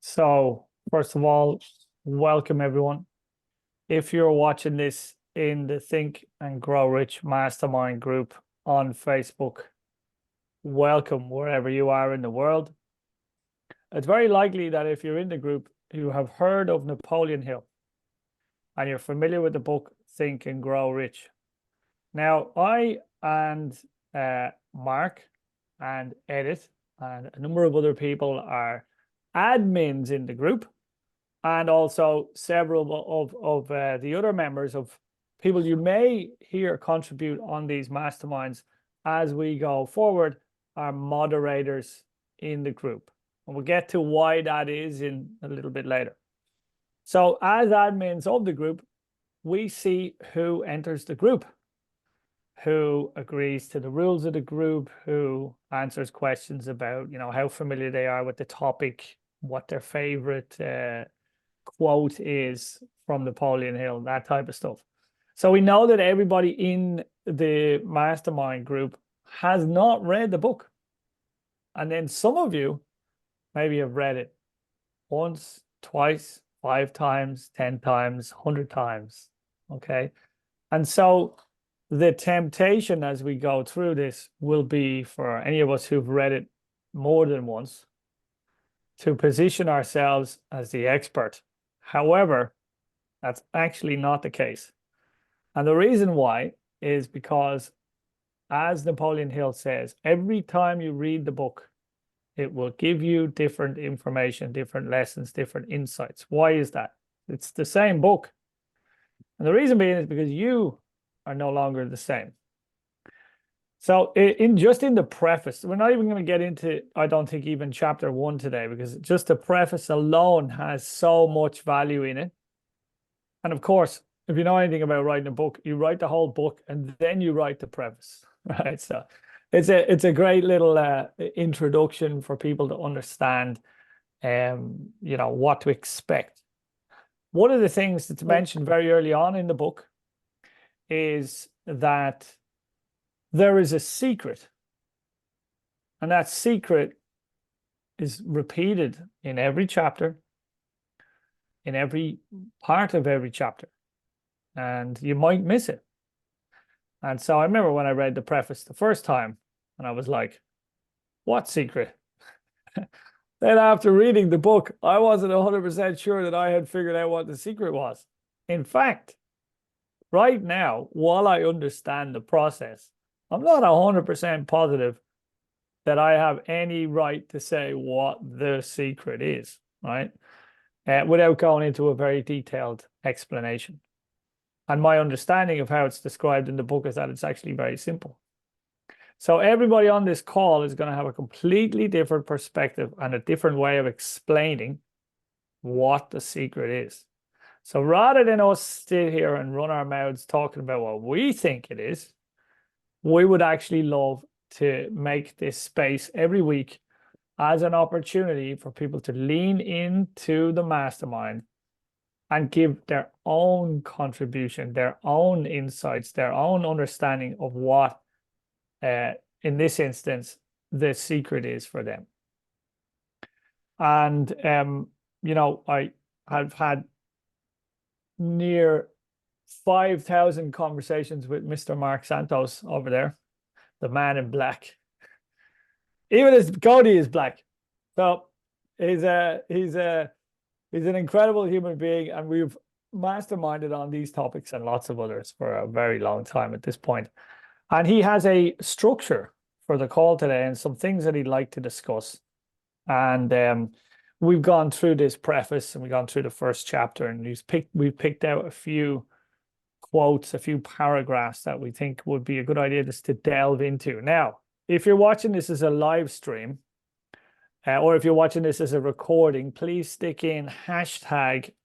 So, first of all, welcome everyone. If you're watching this in the Think and Grow Rich Mastermind group on Facebook, welcome wherever you are in the world. It's very likely that if you're in the group, you have heard of Napoleon Hill and you're familiar with the book Think and Grow Rich. Now, I and Mark and Edith and a number of other people are admins in the group, and also several of the other members of people you may hear contribute on these masterminds as we go forward are moderators in the group. And we'll get to why that is in a little bit later. So as admins of the group, we see who enters the group, who agrees to the rules of the group, who answers questions about, how familiar they are with the topic, what their favorite quote is from Napoleon Hill, that type of stuff. So we know that everybody in the mastermind group has not read the book. And then some of you maybe have read it once, twice, 5 times, 10 times, 100 times. Okay. And so the temptation as we go through this will be for any of us who've read it more than once to position ourselves as the expert. However, that's actually not the case. And the reason why is because, as Napoleon Hill says, every time you read the book, it will give you different information, different lessons, different insights. Why is that? It's the same book. And the reason being is because you are no longer the same. So in the preface, we're not even going to get into, I don't think, even chapter 1 today, because just the preface alone has so much value in it. And of course, if you know anything about writing a book, you write the whole book and then you write the preface, right? So it's a great little introduction for people to understand, what to expect. One of the things that's mentioned very early on in the book is that there is a secret, and that secret is repeated in every chapter, in every part of every chapter, and you might miss it. And so I remember when I read the preface the first time, and I was like, what secret? Then after reading the book, I wasn't 100% sure that I had figured out what the secret was. In fact, right now, while I understand the process, I'm not 100% positive that I have any right to say what the secret is, right? Without going into a very detailed explanation. And my understanding of how it's described in the book is that it's actually very simple. So everybody on this call is going to have a completely different perspective and a different way of explaining what the secret is. So rather than us sit here and run our mouths talking about what we think it is, we would actually love to make this space every week as an opportunity for people to lean into the mastermind and give their own contribution, their own insights, their own understanding of what, in this instance, the secret is for them. And, I have had near 5,000 conversations with Mr. Mark Santos over there, the man in black. Even his goatee is black. So he's an incredible human being, and we've masterminded on these topics and lots of others for a very long time at this point. And he has a structure for the call today and some things that he'd like to discuss. And we've gone through this preface and we've gone through the first chapter, and we've picked out a few quotes, a few paragraphs that we think would be a good idea just to delve into. Now, if you're watching this as a live stream, or if you're watching this as a recording, please stick in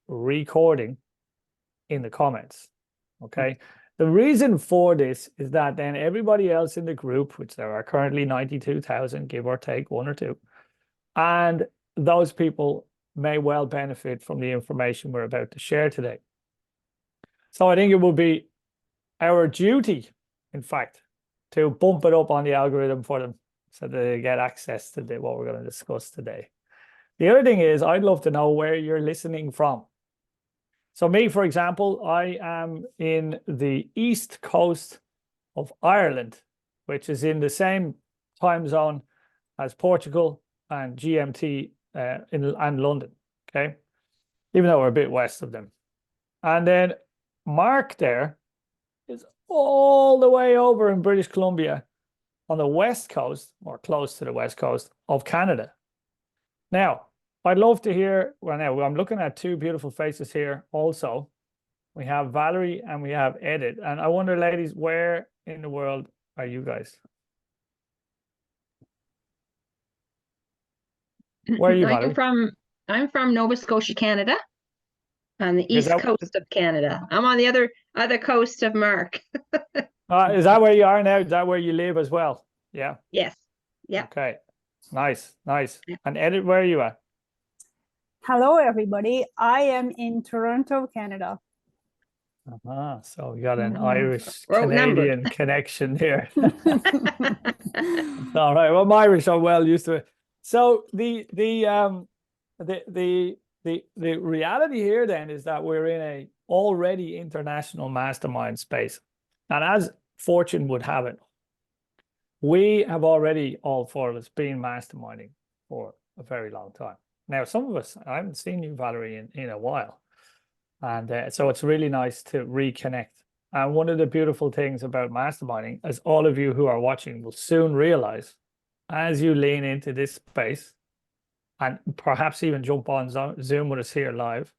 #recording in the comments. Okay. The reason for this is that then everybody else in the group, which there are currently 92,000, give or take 1 or 2, and those people may well benefit from the information we're about to share today. So I think it will be our duty, in fact, to bump it up on the algorithm for them so that they get access to what we're going to discuss today. The other thing is, I'd love to know where you're listening from. So me, for example, I am in the east coast of Ireland, which is in the same time zone as Portugal and GMT and London, okay? Even though we're a bit west of them. And then Mark there is all the way over in British Columbia on the west coast, or close to the west coast of Canada. Now, I'd love to hear, well, now I'm looking at two beautiful faces here also. We have Valerie and we have Edith. And I wonder, ladies, where in the world are you guys? Where are you, Valerie? I'm from Nova Scotia, Canada, on the Is east that, coast of Canada. I'm on the other coast of Mark. is that where you are now? Is that where you live as well? Yeah. Yes. Yeah. Okay. Nice, nice. Yeah. And Edith, where are you at? Hello, everybody. I am in Toronto, Canada. So we got an Irish Outnumbered. Canadian connection here. All right. Well, my Irish are well used to it. So the reality here then is that we're in a already international mastermind space. And as fortune would have it, we have already, all four of us, been masterminding for a very long time. Now, some of us, I haven't seen you, Valerie, in a while. And so it's really nice to reconnect. And one of the beautiful things about masterminding, as all of you who are watching will soon realize, as you lean into this space, and perhaps even jump on Zoom with us here live,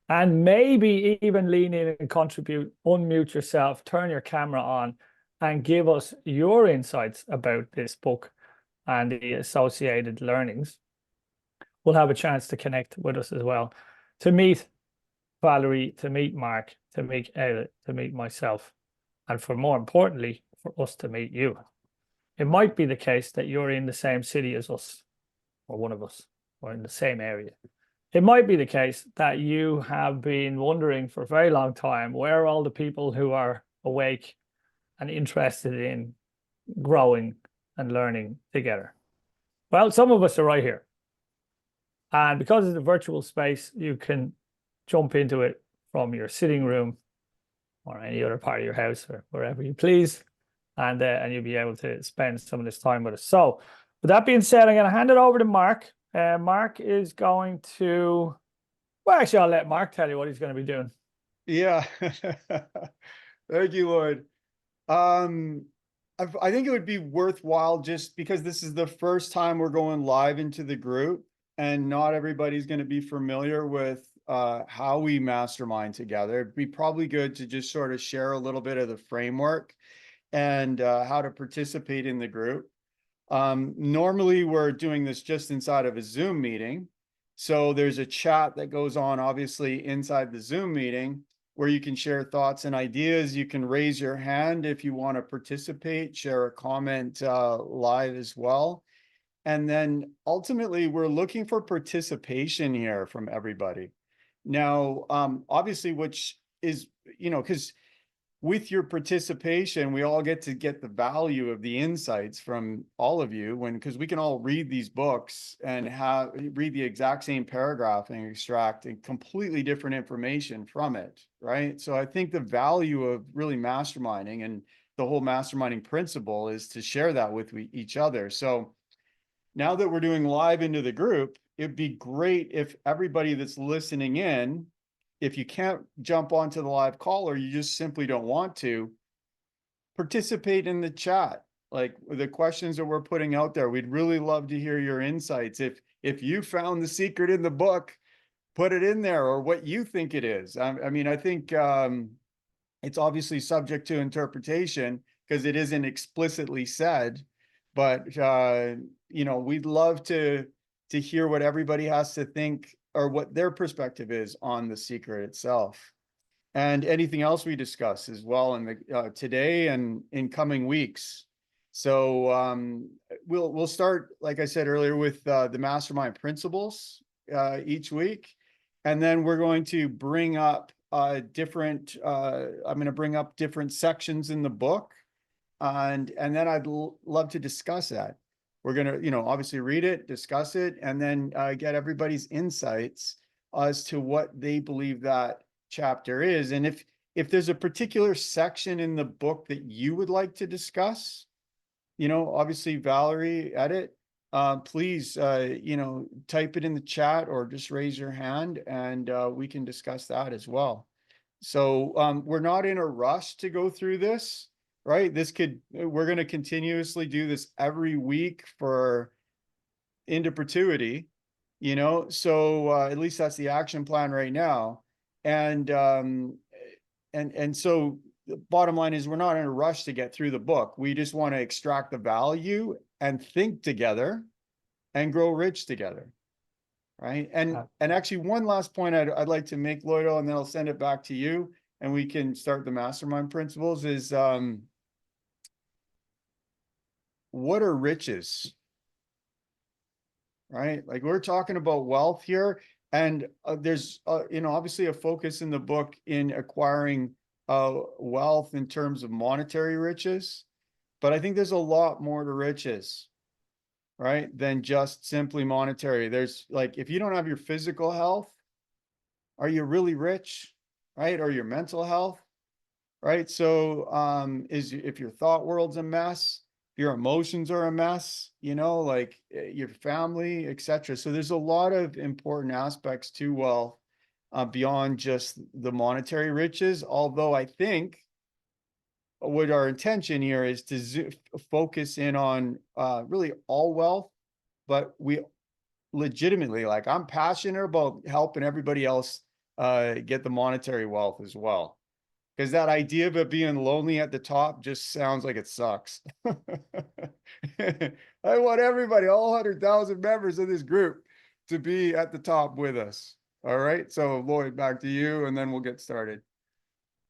and maybe even lean in and contribute, unmute yourself, turn your camera on, and give us your insights about this book and the associated learnings, we'll have a chance to connect with us as well, to meet Valerie, to meet Mark, to meet Edith, to meet myself, and for more importantly, for us to meet you. It might be the case that you're in the same city as us, or one of us, or in the same area. It might be the case that you have been wondering for a very long time, where are all the people who are awake and interested in growing and learning together? Well, some of us are right here. And because it's a virtual space, you can jump into it from your sitting room or any other part of your house or wherever you please. And you'll be able to spend some of this time with us. So with that being said, I'm going to hand it over to Mark. Mark is going to, well, actually, I'll let Mark tell you what he's going to be doing. Yeah. Thank you, Lloyd. I think it would be worthwhile, just because this is the first time we're going live into the group and not everybody's going to be familiar with how we mastermind together. It'd be probably good to just sort of share a little bit of the framework and how to participate in the group. Normally we're doing this just inside of a Zoom meeting. So there's a chat that goes on obviously inside the Zoom meeting where you can share thoughts and ideas. You can raise your hand if you want to participate, share a comment live as well. And then ultimately we're looking for participation here from everybody. Now, obviously, which is, because with your participation, we all get the value of the insights from all of you, because we can all read these books and read the exact same paragraph and extract completely different information from it, right? So I think the value of really masterminding and the whole masterminding principle is to share that with each other. So now that we're doing live into the group, it'd be great if everybody that's listening in, if you can't jump onto the live call or you just simply don't want to, participate in the chat. Like the questions that we're putting out there, we'd really love to hear your insights. If you found the secret in the book, put it in there, or what you think it is. I mean, I think it's obviously subject to interpretation because it isn't explicitly said, but we'd love to hear what everybody has to think or what their perspective is on the secret itself, and anything else we discuss as well in the today and in coming weeks. So we'll start, like I said earlier, with the mastermind principles each week, and then we're going to bring up different. I'm going to bring up different sections in the book, and then I'd love to discuss that. We're going to, obviously read it, discuss it, and then get everybody's insights as to what they believe that chapter is. And if there's a particular section in the book that you would like to discuss, obviously Valerie, edit, please, type it in the chat or just raise your hand and we can discuss that as well. So we're not in a rush to go through this, right? We're going to continuously do this every week for into perpetuity, so at least that's the action plan right now. And so the bottom line is we're not in a rush to get through the book. We just want to extract the value and think together and grow rich together. Right. And actually one last point I'd like to make, Lloydo, and then I'll send it back to you and we can start the mastermind principles is, what are riches? Right? Like we're talking about wealth here, and there's, obviously a focus in the book in acquiring wealth in terms of monetary riches, but I think there's a lot more to riches, right, than just simply monetary. There's like, if you don't have your physical health, are you really rich, right? Or your mental health, right? So if your thought world's a mess, your emotions are a mess, like your family, etc. So there's a lot of important aspects to wealth beyond just the monetary riches. Although I think what our intention here is to focus in on really all wealth, but we legitimately, like, I'm passionate about helping everybody else get the monetary wealth as well. Because that idea of it being lonely at the top just sounds like it sucks. I want everybody, all 100,000 members of this group, to be at the top with us. All right. So Lloyd, back to you, and then we'll get started.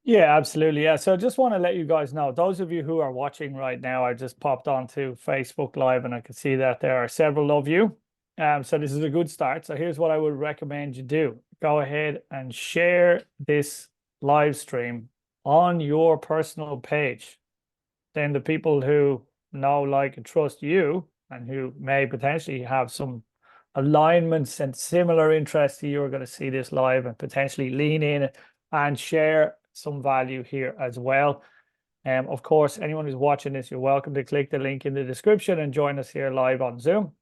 Yeah, absolutely. Yeah. So I just want to let you guys know, those of you who are watching right now, I just popped onto Facebook Live and I can see that there are several of you. So this is a good start. So here's what I would recommend you do. Go ahead and share this live stream on your personal page. Then the people who know, like, and trust you and who may potentially have some alignments and similar interests to you are going to see this live and potentially lean in and share some value here as well. Of course, anyone who's watching this, you're welcome to click the link in the description and join us here live on Zoom.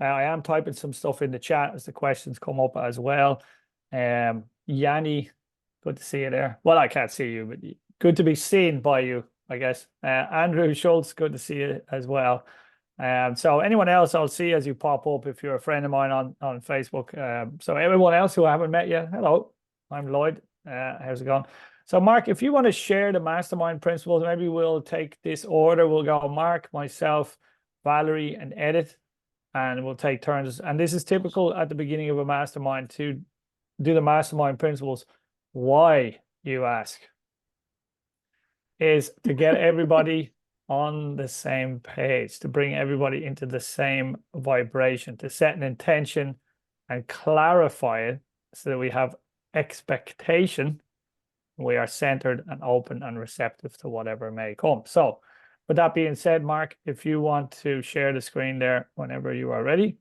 I am typing some stuff in the chat as the questions come up as well. Yanni, good to see you there. Well, I can't see you, but good to be seen by you, I guess. Andrew Schultz, good to see you as well. So anyone else I'll see as you pop up if you're a friend of mine on Facebook. So everyone else who I haven't met yet, hello, I'm Lloyd. How's it going? So Mark, if you want to share the mastermind principles, maybe we'll take this order. We'll go Mark, myself, Valerie, and Edit, and we'll take turns. And this is typical at the beginning of a mastermind to do the mastermind principles. Why, you ask, is to get everybody on the same page, to bring everybody into the same vibration, to set an intention and clarify it so that we have expectation. We are centered and open and receptive to whatever may come. So with that being said, Mark, if you want to share the screen there whenever you are ready.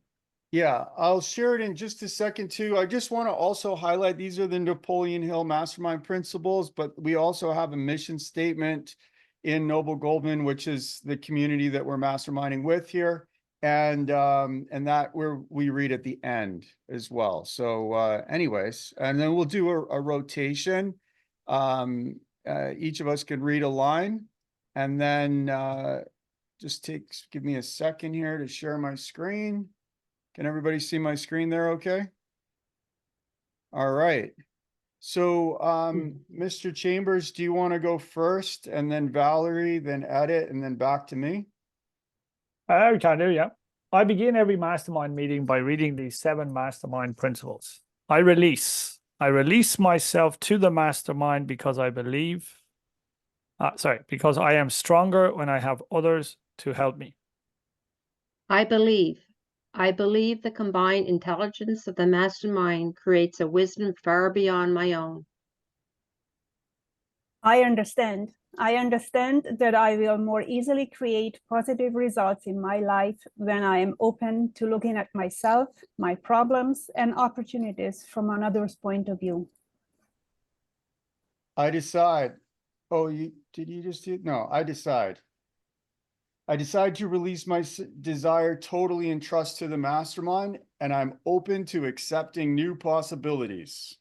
Yeah, I'll share it in just a second too. I just want to also highlight, these are the Napoleon Hill Mastermind principles, but we also have a mission statement in Noble Goldman, which is the community that we're masterminding with here. And that we read at the end as well. So anyways, and then we'll do a rotation. Each of us can read a line, and then just give me a second here to share my screen. Can everybody see my screen there okay? All right. So Mr. Chambers, do you want to go first, and then Valerie, then Edit, and then back to me? We can do, yeah. I begin every mastermind meeting by reading these 7 mastermind principles. I release myself to the mastermind because I believe, because I am stronger when I have others to help me. I believe the combined intelligence of the mastermind creates a wisdom far beyond my own. I understand I understand that I will more easily create positive results in my life when I am open to looking at myself, my problems, and opportunities from another's point of view. I decide. Oh, did you just do? No, I decide. I decide to release my desire totally and trust to the mastermind, and I'm open to accepting new possibilities.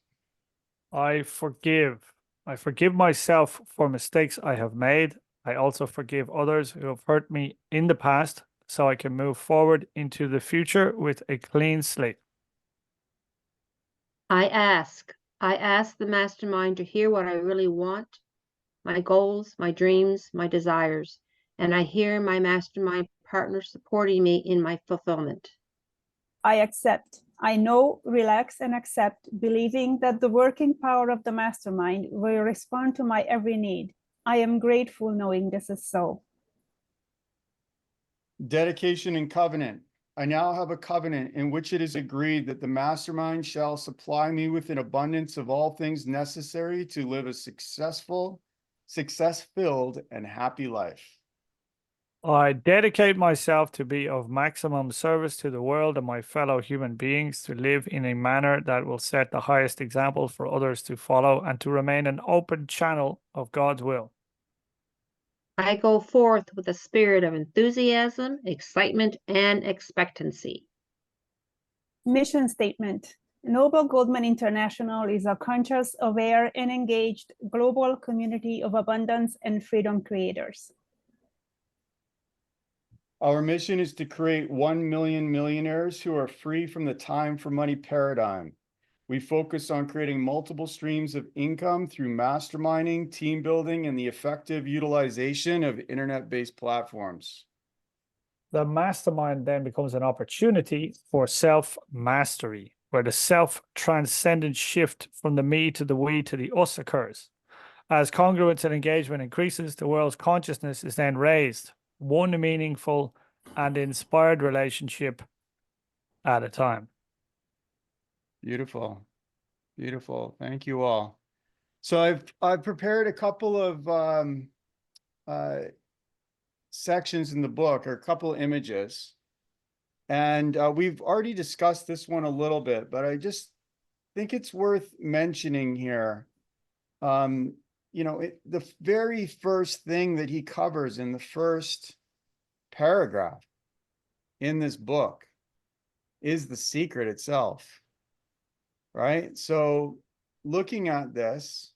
I forgive. I forgive myself for mistakes I have made. I also forgive others who have hurt me in the past so I can move forward into the future with a clean slate. I ask the mastermind to hear what I really want, my goals, my dreams, my desires, and I hear my mastermind partner supporting me in my fulfillment. I accept. I know, relax, and accept, believing that the working power of the mastermind will respond to my every need. I am grateful knowing this is so. Dedication and covenant. I now have a covenant in which it is agreed that the mastermind shall supply me with an abundance of all things necessary to live a successful, success-filled, and happy life. I dedicate myself to be of maximum service to the world and my fellow human beings, to live in a manner that will set the highest example for others to follow, and to remain an open channel of God's will. I go forth with a spirit of enthusiasm, excitement, and expectancy. Mission statement. Noble Goldman International is a conscious, aware, and engaged global community of abundance and freedom creators. Our mission is to create 1 million millionaires who are free from the time for money paradigm. We focus on creating multiple streams of income through masterminding, team building, and the effective utilization of internet-based platforms. The mastermind then becomes an opportunity for self-mastery, where the self-transcendent shift from the me to the we to the us occurs. As congruence and engagement increases, the world's consciousness is then raised, one meaningful and inspired relationship at a time. Beautiful. Beautiful. Thank you all. So I've prepared a couple of sections in the book, or a couple of images. And we've already discussed this one a little bit, but I just think it's worth mentioning here. You know, the very first thing that he covers in the first paragraph in this book is the secret itself, right? So looking at this,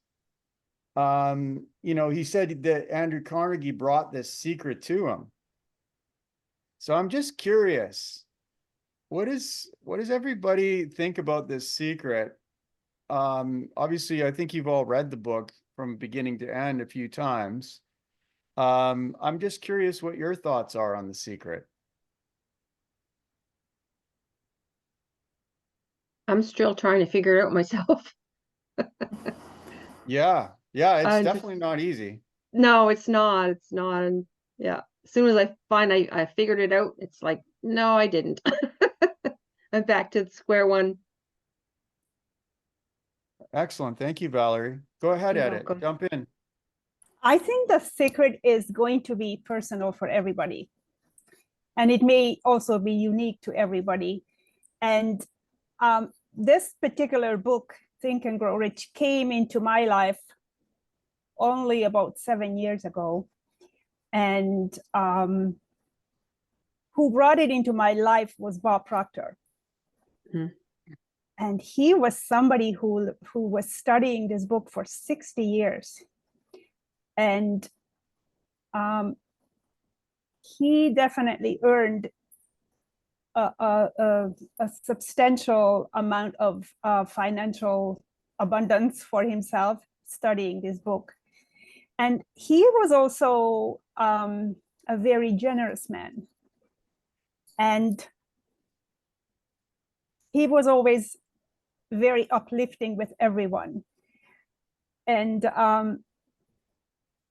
you know, he said that Andrew Carnegie brought this secret to him. So I'm just curious, what does everybody think about this secret? Obviously, I think you've all read the book from beginning to end a few times. I'm just curious what your thoughts are on the secret. I'm still trying to figure it out myself. Yeah, it's definitely not easy. No, it's not. It's not. And yeah, as soon as I find I figured it out, it's like, no, I didn't. I'm back to square one. Excellent. Thank you, Valerie. Go ahead, You're Edit. welcome. Jump in. I think the secret is going to be personal for everybody. And it may also be unique to everybody. And this particular book, Think and Grow Rich, came into my life only about 7 years ago. And who brought it into my life was Bob Proctor. Mhm. And he was somebody who was studying this book for 60 years. And he definitely earned a substantial amount of financial abundance for himself studying this book. And he was also a very generous man. And he was always very uplifting with everyone. And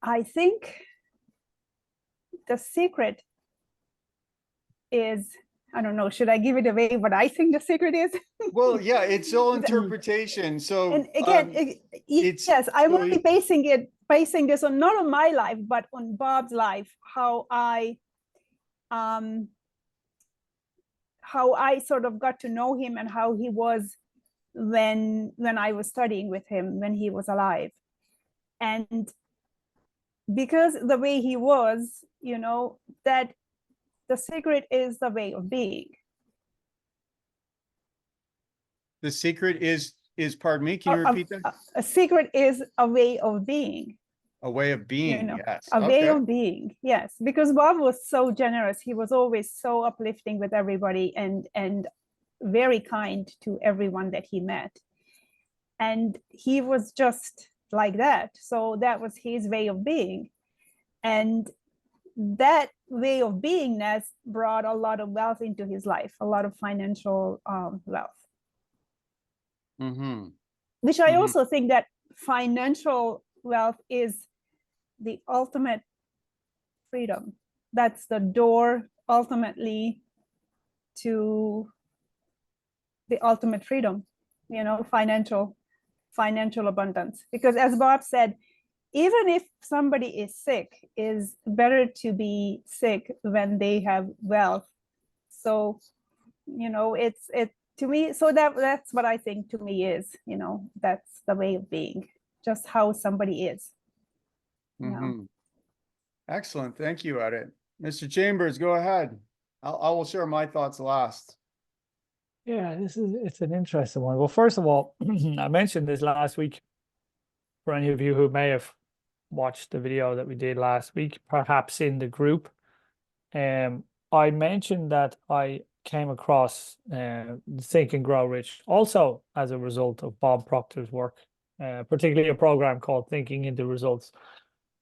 I think the secret is, I don't know, should I give it away what I think the secret is? Well, yeah, it's all interpretation. So and again, yes, I'm only basing it basing this on not on my life, but on Bob's life, how I sort of got to know him and how he was when I was studying with him when he was alive. And because the way he was, you know, that the secret is the way of being. The secret is, pardon me, can you repeat that? A secret is a way of being. A way of being, yes. A way of being, yes. Because Bob was so generous. He was always so uplifting with everybody and very kind to everyone that he met. And he was just like that. So that was his way of being. And that way of beingness brought a lot of wealth into his life, a lot of financial wealth. Mm-hmm. Which I also think that financial wealth is the ultimate freedom. That's the door ultimately to the ultimate freedom, you know, financial abundance. Because as Bob said, even if somebody is sick, is better to be sick when they have wealth. So, you know, it's to me, so that's what I think to me is, you know, that's the way of being, just how somebody is. Mm-hmm. Excellent. Thank you, Edith. Mr. Chambers, go ahead. I will share my thoughts last. Yeah, it's an interesting one. Well, first of all, I mentioned this last week for any of you who may have watched the video that we did last week, perhaps in the group. I mentioned that I came across Think and Grow Rich also as a result of Bob Proctor's work, particularly a program called Thinking into Results.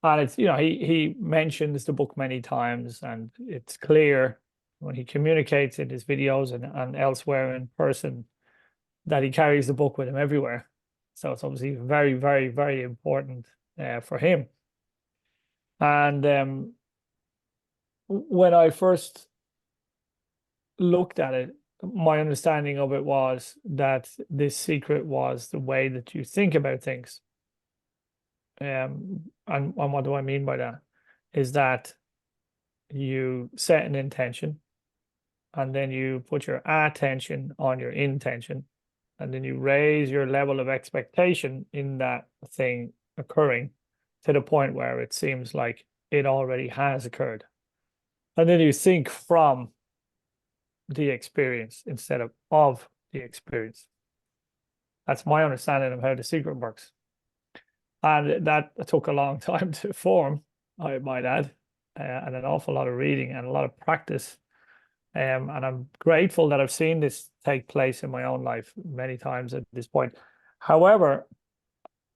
And it's, you know, he mentions the book many times, and it's clear when he communicates in his videos and elsewhere in person that he carries the book with him everywhere. So it's obviously very, very, very important for him. And when I first looked at it, my understanding of it was that this secret was the way that you think about things. And what do I mean by that? Is that you set an intention, and then you put your attention on your intention, and then you raise your level of expectation in that thing occurring to the point where it seems like it already has occurred. And then you think from the experience instead of the experience. That's my understanding of how the secret works. And that took a long time to form, I might add, and an awful lot of reading and a lot of practice. And I'm grateful that I've seen this take place in my own life many times at this point. However,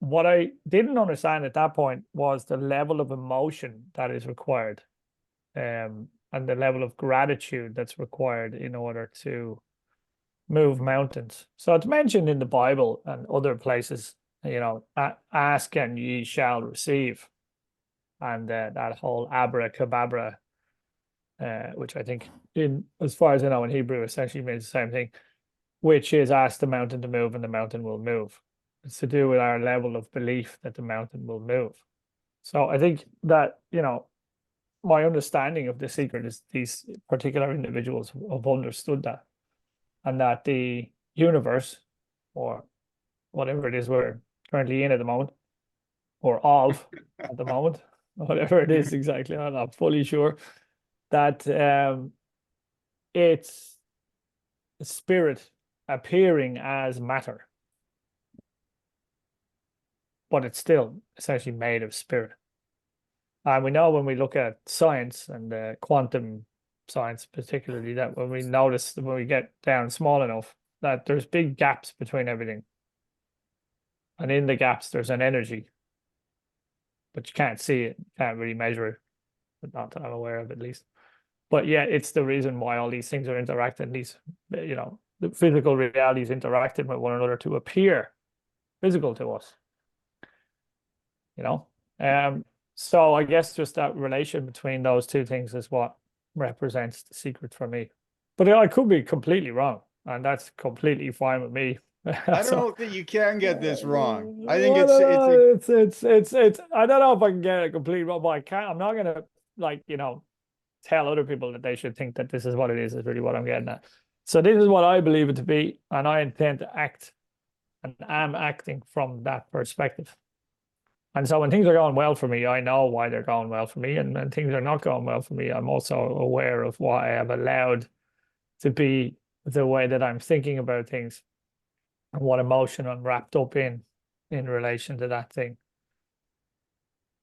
what I didn't understand at that point was the level of emotion that is required, and the level of gratitude that's required in order to move mountains. So it's mentioned in the Bible and other places, you know, ask and ye shall receive. And that whole abracadabra, which I think, as far as I know, in Hebrew essentially means the same thing, which is ask the mountain to move and the mountain will move. It's to do with our level of belief that the mountain will move. So I think that, you know, my understanding of the secret is these particular individuals have understood that, and that the universe, or whatever it is we're currently in at the moment, or of at the moment, whatever it is exactly, I'm not fully sure, that it's spirit appearing as matter, but it's still essentially made of spirit. And we know when we look at science and quantum science particularly, that when we notice that when we get down small enough, that there's big gaps between everything. And in the gaps, there's an energy, but you can't see it, can't really measure it, but not that I'm aware of at least. But yeah, it's the reason why all these things are interacting, these, you know, the physical realities interacting with one another to appear physical to us, you know? So I guess just that relation between those two things is what represents the secret for me. But I could be completely wrong, and that's completely fine with me. I don't know that you can get this wrong. I think well, it's I don't know if I can get it complete wrong, but I can't. I'm not gonna like tell other people that they should think that this is what it is really what I'm getting at. So this is what I believe it to be, and I intend to act and am acting from that perspective. And so when things are going well for me, I know why they're going well for me. And when things are not going well for me, I'm also aware of why I have allowed to be the way that I'm thinking about things and what emotion I'm wrapped up in relation to that thing.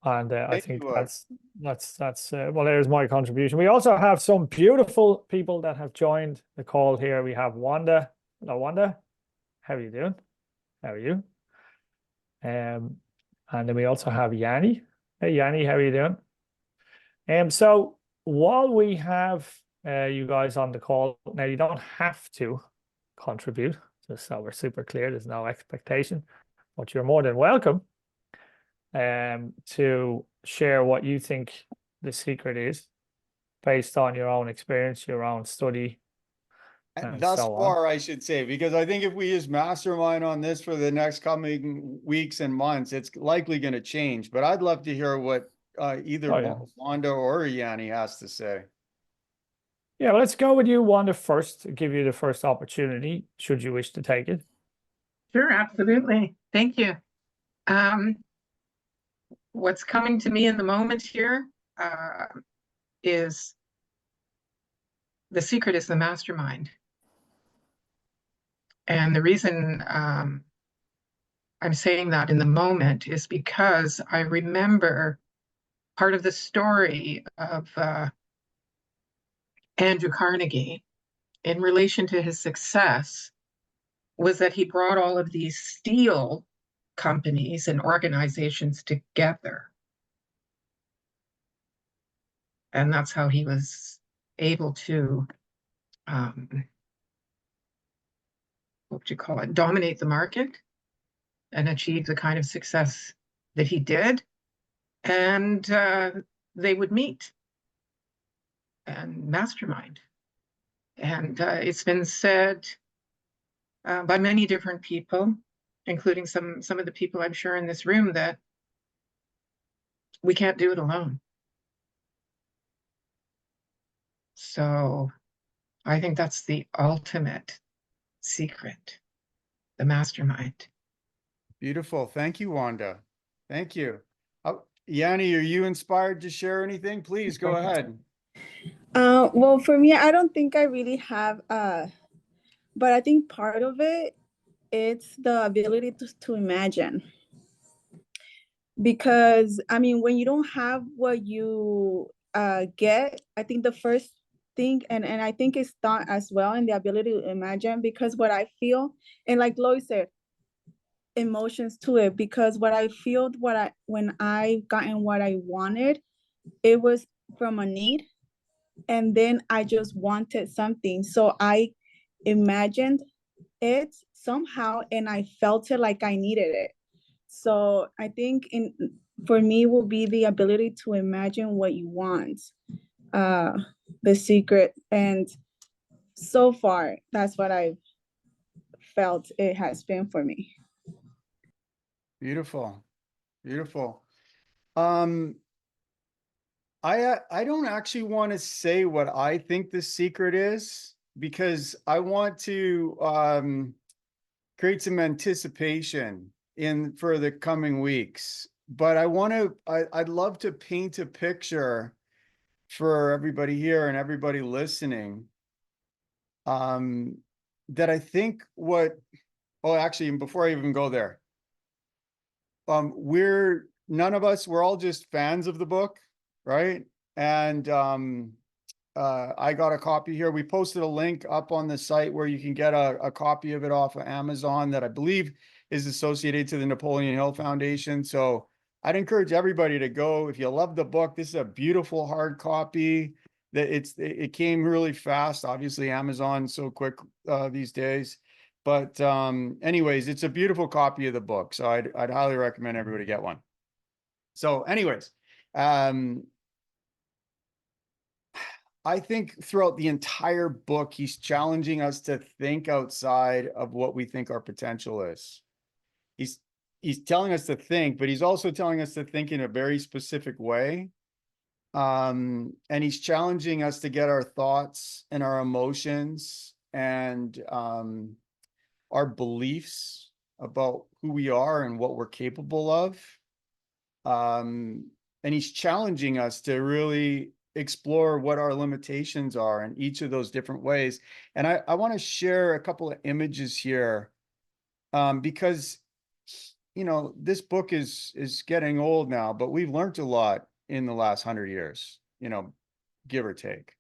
And I Thank think you, Art. that's well, there's my contribution. We also have some beautiful people that have joined the call here. We have Wanda. Hello, Wanda. How are you doing? How are you? And then we also have Yanni. Hey, Yanni, how are you doing? So while we have you guys on the call, now you don't have to contribute, just so we're super clear, there's no expectation, but you're more than welcome to share what you think the secret is based on your own experience, your own study, and Thus so on. far, I should say, because I think if we use mastermind on this for the next coming weeks and months, it's likely going to change. But I'd love to hear what either Oh, yeah. Wanda or Yanni has to say. Yeah, let's go with you, Wanda, first, to give you the first opportunity, should you wish to take it. Sure, absolutely. Thank you. What's coming to me in the moment here is the secret is the mastermind. And the reason I'm saying that in the moment is because I remember part of the story of Andrew Carnegie in relation to his success was that he brought all of these steel companies and organizations together. And that's how he was able to, what would you call it, dominate the market and achieve the kind of success that he did. And they would meet and mastermind. And it's been said by many different people, including some of the people I'm sure in this room, that we can't do it alone. So I think that's the ultimate secret, the mastermind. Beautiful. Thank you, Wanda. Thank you. Yanni, are you inspired to share anything? Please go ahead. Well, for me, I don't think I really have, but I think part of it's the ability to imagine. Because, I mean, when you don't have what you get, I think the first thing, and I think it's thought as well, in the ability to imagine, because what I feel, and like Lois said, emotions to it, because what I feel, when I gotten what I wanted, it was from a need. And then I just wanted something. So I imagined it somehow and I felt it like I needed it. So I think for me will be the ability to imagine what you want, the secret. And so far, that's what I've felt it has been for me. Beautiful. Beautiful. I don't actually want to say what I think the secret is, because I want to create some anticipation for the coming weeks. But I'd love to paint a picture for everybody here and everybody listening. That I think actually, before I even go there, none of us, we're all just fans of the book, right? And I got a copy here. We posted a link up on the site where you can get a copy of it off of Amazon that I believe is associated to the Napoleon Hill Foundation. So I'd encourage everybody to go. If you love the book, this is a beautiful hard copy. It came really fast. Obviously, Amazon's so quick these days. But anyways, it's a beautiful copy of the book. So I'd highly recommend everybody get one. So anyways, I think throughout the entire book, he's challenging us to think outside of what we think our potential is. He's telling us to think, but he's also telling us to think in a very specific way. And he's challenging us to get our thoughts and our emotions and our beliefs about who we are and what we're capable of. And he's challenging us to really explore what our limitations are in each of those different ways. And I want to share a couple of images here because, you know, this book is getting old now, but we've learned a lot in the last 100 years, you know, give or take,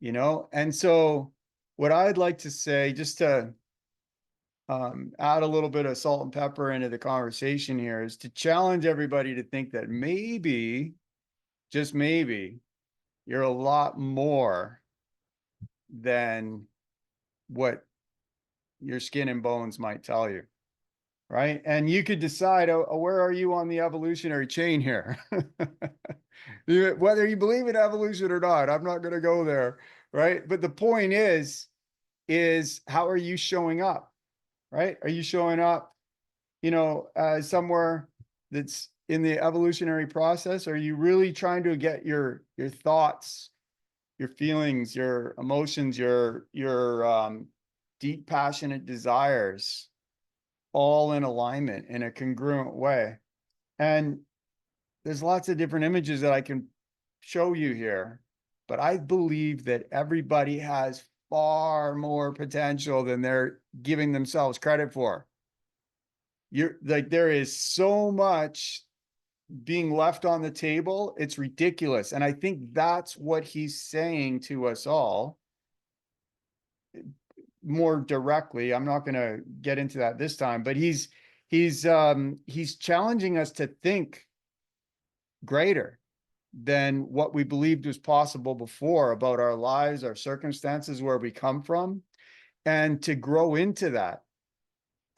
you know? And so what I'd like to say, just to add a little bit of salt and pepper into the conversation here, is to challenge everybody to think that maybe, just maybe, you're a lot more than what your skin and bones might tell you, right? And you could decide, where are you on the evolutionary chain here? Whether you believe in evolution or not, I'm not going to go there, right? But the point is how are you showing up, right? Are you showing up, you know, somewhere that's in the evolutionary process? Are you really trying to get your thoughts, your feelings, your emotions, your deep passionate desires all in alignment in a congruent way? And there's lots of different images that I can show you here, but I believe that everybody has far more potential than they're giving themselves credit for. You're like, there is so much being left on the table. It's ridiculous. And I think that's what he's saying to us all more directly. I'm not going to get into that this time, but he's challenging us to think greater than what we believed was possible before about our lives, our circumstances, where we come from, and to grow into that.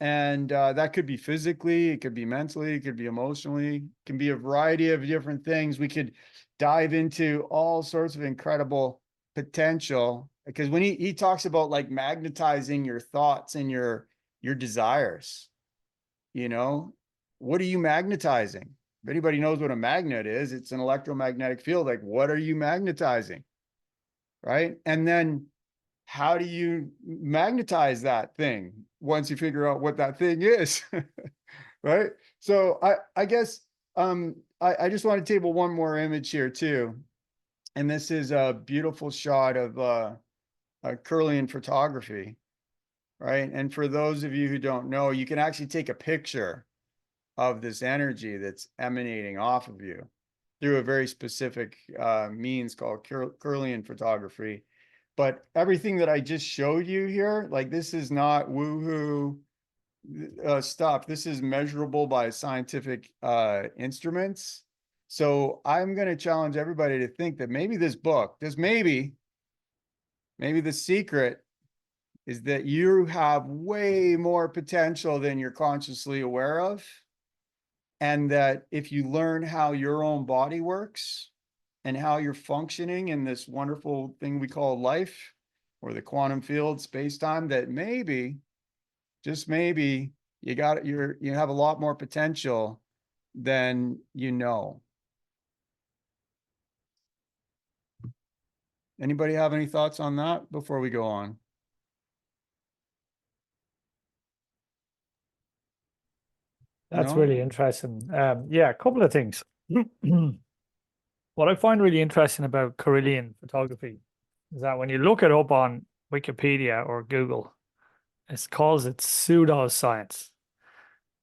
And that could be physically, it could be mentally, it could be emotionally, it can be a variety of different things. We could dive into all sorts of incredible potential, because when he talks about like magnetizing your thoughts and your desires, you know, what are you magnetizing? If anybody knows what a magnet is, it's an electromagnetic field. Like, what are you magnetizing? Right? And then how do you magnetize that thing once you figure out what that thing is? Right? So I guess I just want to table one more image here too. And this is a beautiful shot of Kirlian photography, right? And for those of you who don't know, you can actually take a picture of this energy that's emanating off of you through a very specific means called Kirlian photography. But everything that I just showed you here, like, this is not woohoo stuff. This is measurable by scientific instruments. So I'm going to challenge everybody to think that maybe this book, maybe the secret is that you have way more potential than you're consciously aware of. And that if you learn how your own body works and how you're functioning in this wonderful thing we call life, or the quantum field, space-time, that maybe, just maybe, you have a lot more potential than you know. Anybody have any thoughts on that before we go on? That's No? really interesting. Yeah, a couple of things. What I find really interesting about Kirlian photography is that when you look it up on Wikipedia or Google, it calls it pseudoscience,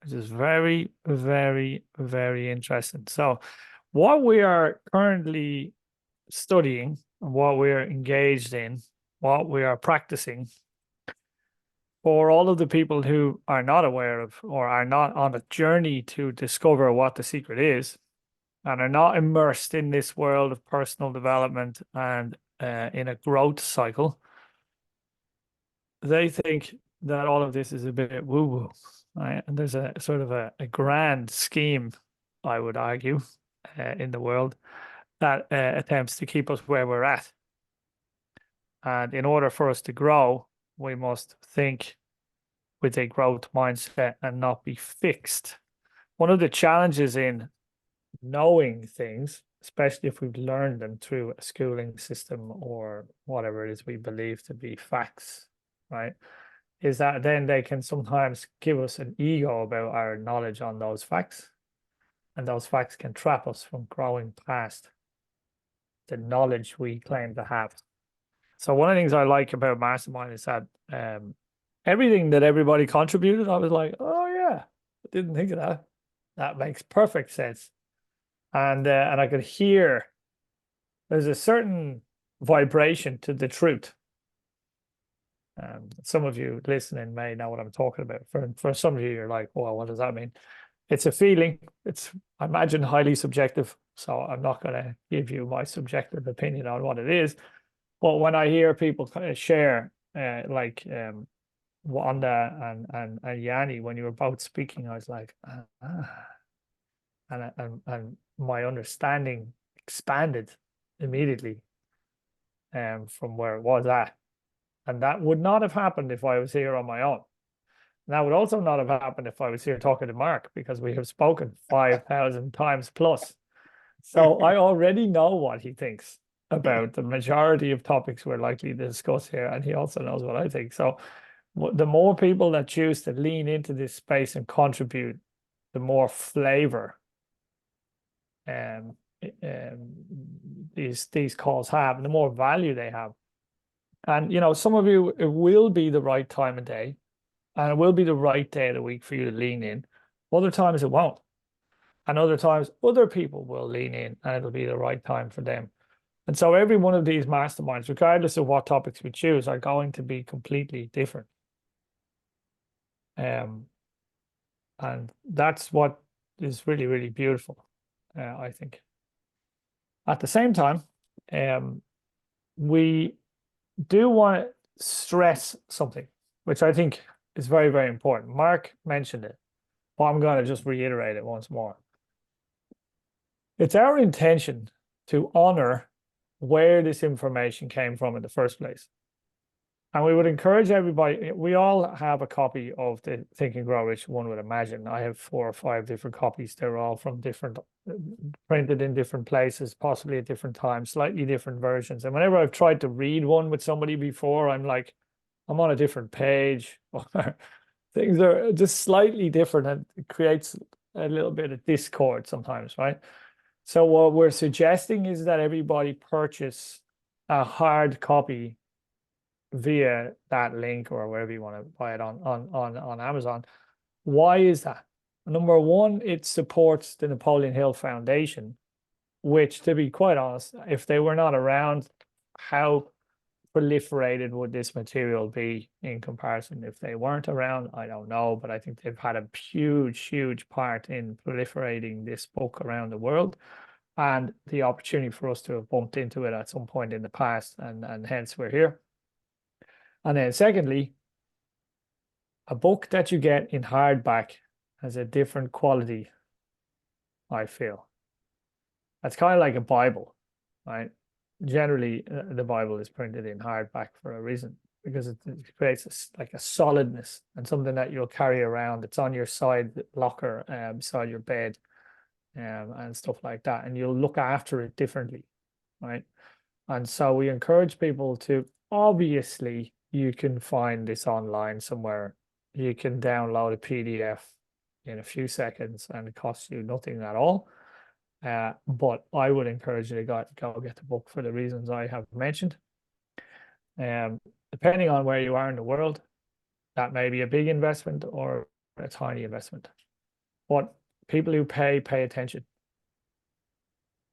which is very, very, very interesting. So what we are currently studying and what we're engaged in, what we are practicing, for all of the people who are not aware of or are not on a journey to discover what the secret is and are not immersed in this world of personal development and in a growth cycle, they think that all of this is a bit woo-woo, right? And there's a sort of a grand scheme, I would argue, in the world that attempts to keep us where we're at. And in order for us to grow, we must think with a growth mindset and not be fixed. One of the challenges in knowing things, especially if we've learned them through a schooling system or whatever it is we believe to be facts, right, is that then they can sometimes give us an ego about our knowledge on those facts. And those facts can trap us from growing past the knowledge we claim to have. So one of the things I like about Mastermind is that everything that everybody contributed, I was like, oh yeah, I didn't think of that. That makes perfect sense. And I could hear there's a certain vibration to the truth. Some of you listening may know what I'm talking about. For some of you, you're like, well, what does that mean? It's a feeling. It's, I imagine, highly subjective. So I'm not going to give you my subjective opinion on what it is. But when I hear people kind of share, like Wanda and Yanni, when you were both speaking, I was like, and my understanding expanded immediately from where it was at. And that would not have happened if I was here on my own. And that would also not have happened if I was here talking to Mark, because we have spoken 5,000 times plus. So I already know what he thinks about the majority of topics we're likely to discuss here. And he also knows what I think. So the more people that choose to lean into this space and contribute, the more flavor these calls have, and the more value they have. And, you know, some of you, it will be the right time of day, and it will be the right day of the week for you to lean in. Other times it won't. And other times other people will lean in and it'll be the right time for them. And so every one of these masterminds, regardless of what topics we choose, are going to be completely different. And that's what is really, really beautiful, I think. At the same time, we do want to stress something, which I think is very, very important. Mark mentioned it, but I'm going to just reiterate it once more. It's our intention to honor where this information came from in the first place. And we would encourage everybody, we all have a copy of the Think and Grow Rich, one would imagine. I have 4 or 5 different copies. They're all from different, printed in different places, possibly at different times, slightly different versions. And whenever I've tried to read one with somebody before, I'm like, I'm on a different page, or things are just slightly different, and it creates a little bit of discord sometimes, right? So what we're suggesting is that everybody purchase a hard copy via that link, or wherever you want to buy it on Amazon. Why is that? Number one, it supports the Napoleon Hill Foundation, which, to be quite honest, if they were not around, how proliferated would this material be in comparison? If they weren't around, I don't know, but I think they've had a huge part in proliferating this book around the world, and the opportunity for us to have bumped into it at some point in the past, and hence we're here. And then secondly, a book that you get in hardback has a different quality, I feel. That's kind of like a Bible, right? Generally, the Bible is printed in hardback for a reason, because it creates like a solidness and something that you'll carry around. It's on your side locker, beside your bed, and stuff like that. And you'll look after it differently, right? And so we encourage people to, obviously, you can find this online somewhere. You can download a PDF in a few seconds and it costs you nothing at all. But I would encourage you to go get the book for the reasons I have mentioned. Depending on where you are in the world, that may be a big investment or a tiny investment. But people who pay attention.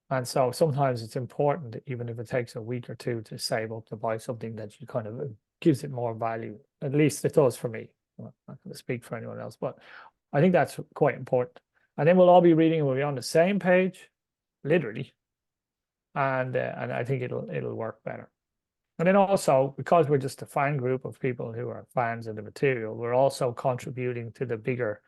And so sometimes it's important, even if it takes a week or two, to save up to buy something that you kind of gives it more value. At least it does for me. I'm not going to speak for anyone else, but I think that's quite important. And then we'll all be reading and we'll be on the same page, literally. And I think it'll work better. And then also, because we're just a fan group of people who are fans of the material, we're also contributing to the bigger,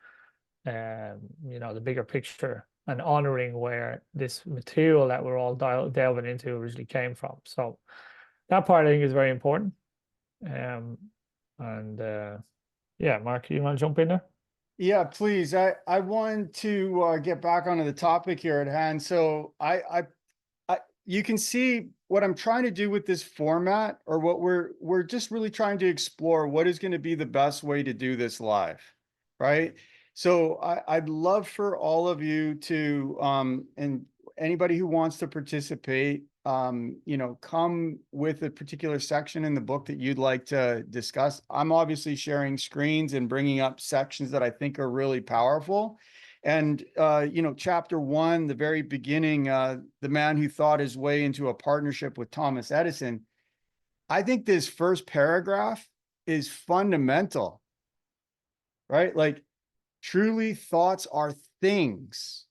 the bigger picture, and honoring where this material that we're all delving into originally came from. So that part I think is very important. And yeah, Mark, you want to jump in there? Yeah, please. I want to get back onto the topic here at hand. So you can see what I'm trying to do with this format, or what we're just really trying to explore what is going to be the best way to do this live, right? So I'd love for all of you to and anybody who wants to participate, come with a particular section in the book that you'd like to discuss. I'm obviously sharing screens and bringing up sections that I think are really powerful. And, chapter 1, the very beginning, the man who thought his way into a partnership with Thomas Edison. I think this first paragraph is fundamental, right? Like, truly, thoughts are things,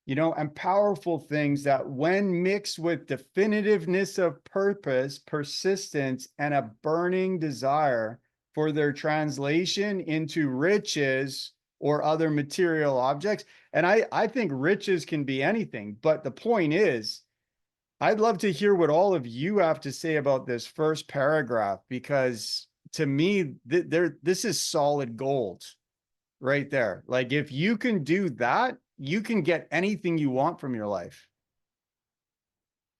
and powerful things that, when mixed with definitiveness of purpose, persistence, and a burning desire for their translation into riches or other material objects. And I think riches can be anything, but the point is, I'd love to hear what all of you have to say about this first paragraph, because to me, this is solid gold right there. Like, if you can do that, you can get anything you want from your life.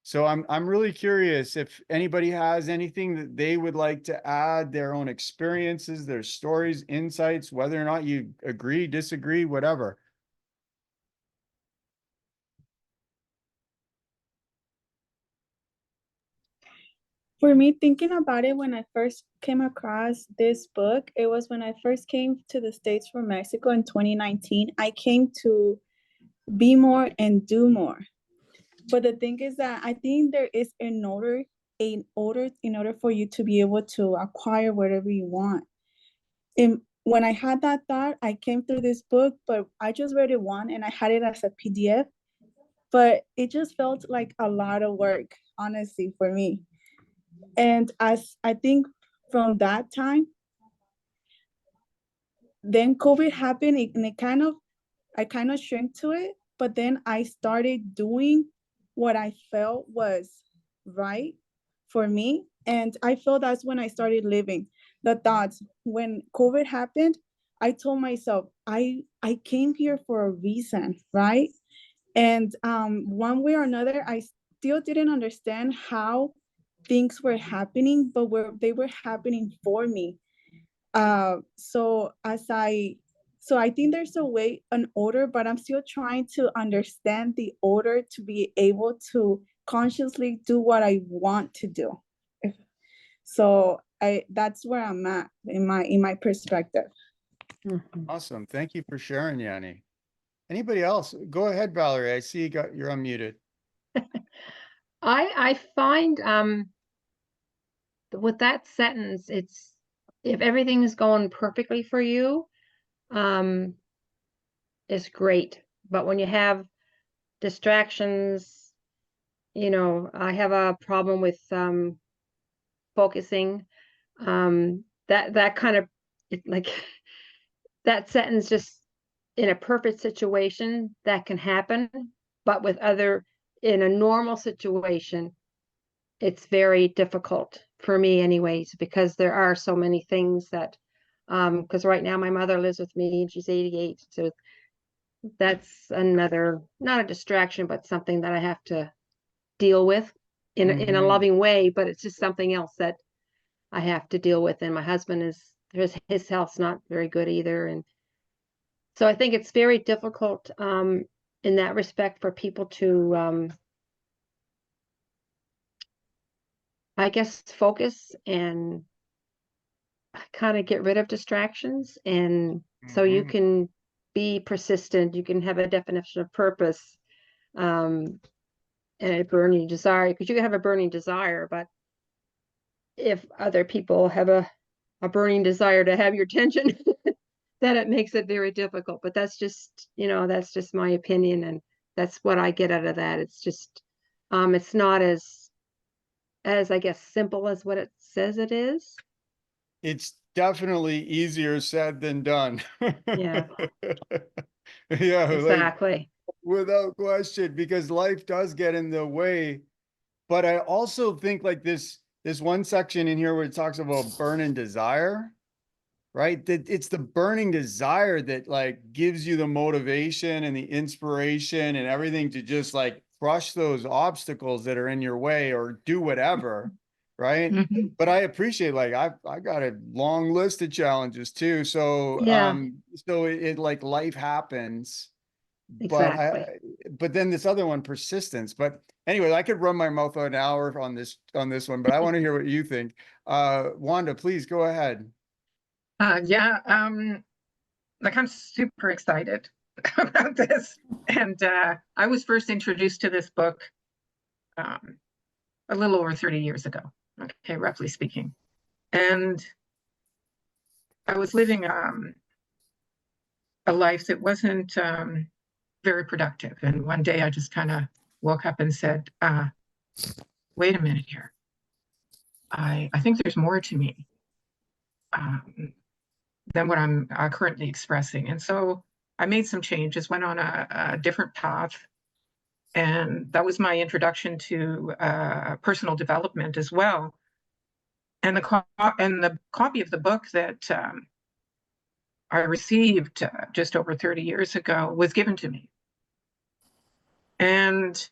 So I'm really curious if anybody has anything that they would like to add, their own experiences, their stories, insights, whether or not you agree, disagree, whatever. For me, thinking about it, when I first came across this book, it was when I first came to the States from Mexico in 2019. I came to be more and do more. But the thing is that I think there is in order for you to be able to acquire whatever you want. And when I had that thought, I came through this book, but I just read it once and I had it as a PDF. But it just felt like a lot of work, honestly, for me. And as I think from that time, then COVID happened, and I kind of shrank to it. But then I started doing what I felt was right for me. And I felt that's when I started living the thoughts. When COVID happened, I told myself, I came here for a reason, right? And one way or another, I still didn't understand how things were happening, but they were happening for me. So I think there's a way, an order, but I'm still trying to understand the order to be able to consciously do what I want to do. So that's where I'm at in my perspective. Awesome. Thank you for sharing, Yanni. Anybody else? Go ahead, Valerie. I see you're unmuted. I find with that sentence, it's if everything is going perfectly for you, it's great. But when you have distractions, I have a problem with focusing. That kind of like that sentence, just in a perfect situation that can happen, but in a normal situation, it's very difficult for me anyways, because there are so many things that because right now my mother lives with me and she's 88, so that's another, not a distraction, but something that I have to deal with in a loving way, but it's just something else that I have to deal with. And my husband his health's not very good either, and so I think it's very difficult in that respect for people to I guess focus and kind of get rid of distractions, and so you can be persistent, you can have a definition of purpose, and a burning desire, because you can have a burning desire, but if other people have a burning desire to have your attention, then it makes it very difficult. But that's just my opinion, and that's what I get out of that. It's just it's not as I guess simple as what it says it is. It's definitely easier said than done. Yeah. Yeah, Exactly. without question, because life does get in the way. but I also think like this one section in here where it talks about burn and desire, right? That it's the burning desire that like gives you the motivation and the inspiration and everything to just like crush those obstacles that are in your way or do whatever, right? Mhm. But I appreciate like I got a long list of challenges too. So Yeah. so it like life happens. Exactly. But then this other one, persistence. But anyway, I could run my mouth an hour on this one, but I want to hear what you think. Wanda, please go ahead. Yeah, like I'm super excited about this. And I was first introduced to this book a little over 30 years ago, okay, roughly speaking. And I was living a life that wasn't very productive. And one day I just kind of woke up and said, wait a minute here. I think there's more to me than what I'm currently expressing. And so I made some changes, went on a different path. And that was my introduction to personal development as well. And the copy of the book that I received just over 30 years ago was given to me. And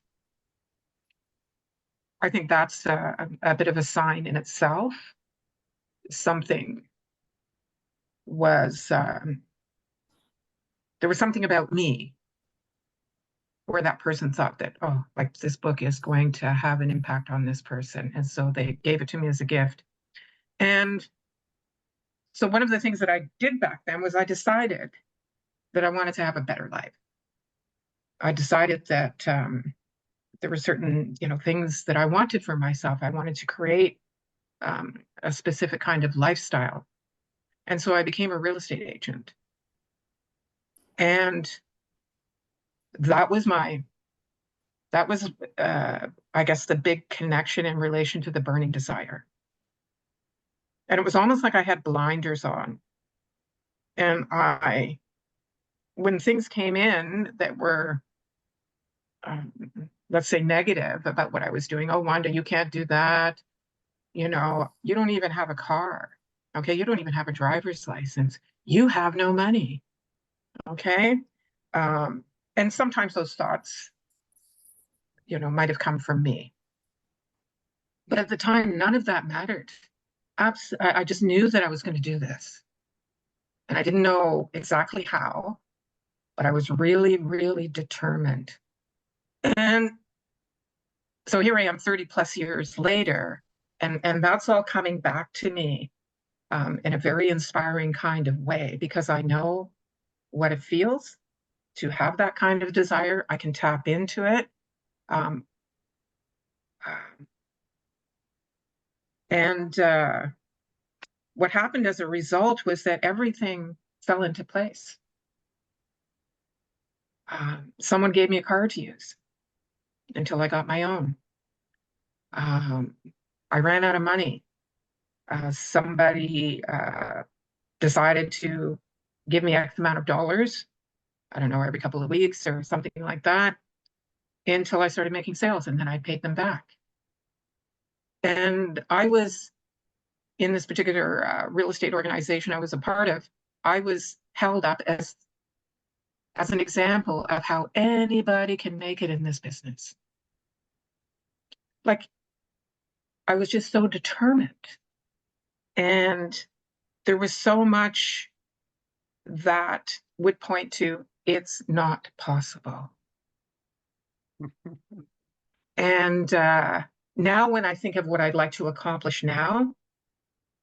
I think that's a bit of a sign in itself. Something was, there was something about me where that person thought that, oh, like this book is going to have an impact on this person. And so they gave it to me as a gift. And so one of the things that I did back then was I decided that I wanted to have a better life. I decided that there were certain, things that I wanted for myself. I wanted to create a specific kind of lifestyle. And so I became a real estate agent. And that was I guess, the big connection in relation to the burning desire. And it was almost like I had blinders on. And when things came in that were, let's say, negative about what I was doing, oh, Wanda, you can't do that. You don't even have a car. Okay. You don't even have a driver's license. You have no money. Okay. And sometimes those thoughts, might have come from me. But at the time, none of that mattered. I just knew that I was going to do this. And I didn't know exactly how, but I was really, really determined. And so here I am 30 plus years later, and that's all coming back to me in a very inspiring kind of way, because I know what it feels to have that kind of desire. I can tap into it. And what happened as a result was that everything fell into place. Someone gave me a car to use until I got my own. I ran out of money. Somebody decided to give me X amount of dollars, I don't know, every couple of weeks or something like that, until I started making sales, and then I paid them back. And I was in this particular real estate organization I was a part of, I was held up as an example of how anybody can make it in this business. Like, I was just so determined. And there was so much that would point to it's not possible. And now when I think of what I'd like to accomplish now,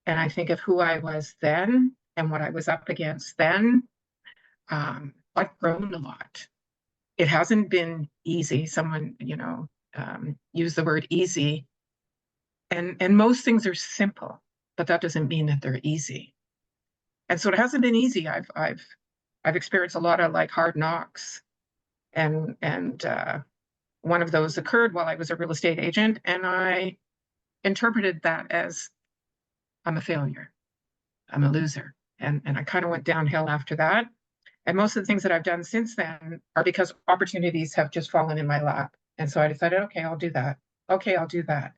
and I think of who I was then and what I was up against then, I've grown a lot. It hasn't been easy. Someone, used the word easy. And most things are simple, but that doesn't mean that they're easy. And so it hasn't been easy. I've experienced a lot of like hard knocks, and one of those occurred while I was a real estate agent, and I interpreted that as I'm a failure, I'm a loser, and I kind of went downhill after that. And most of the things that I've done since then are because opportunities have just fallen in my lap, and so I decided, okay, I'll do that. Okay, I'll do that.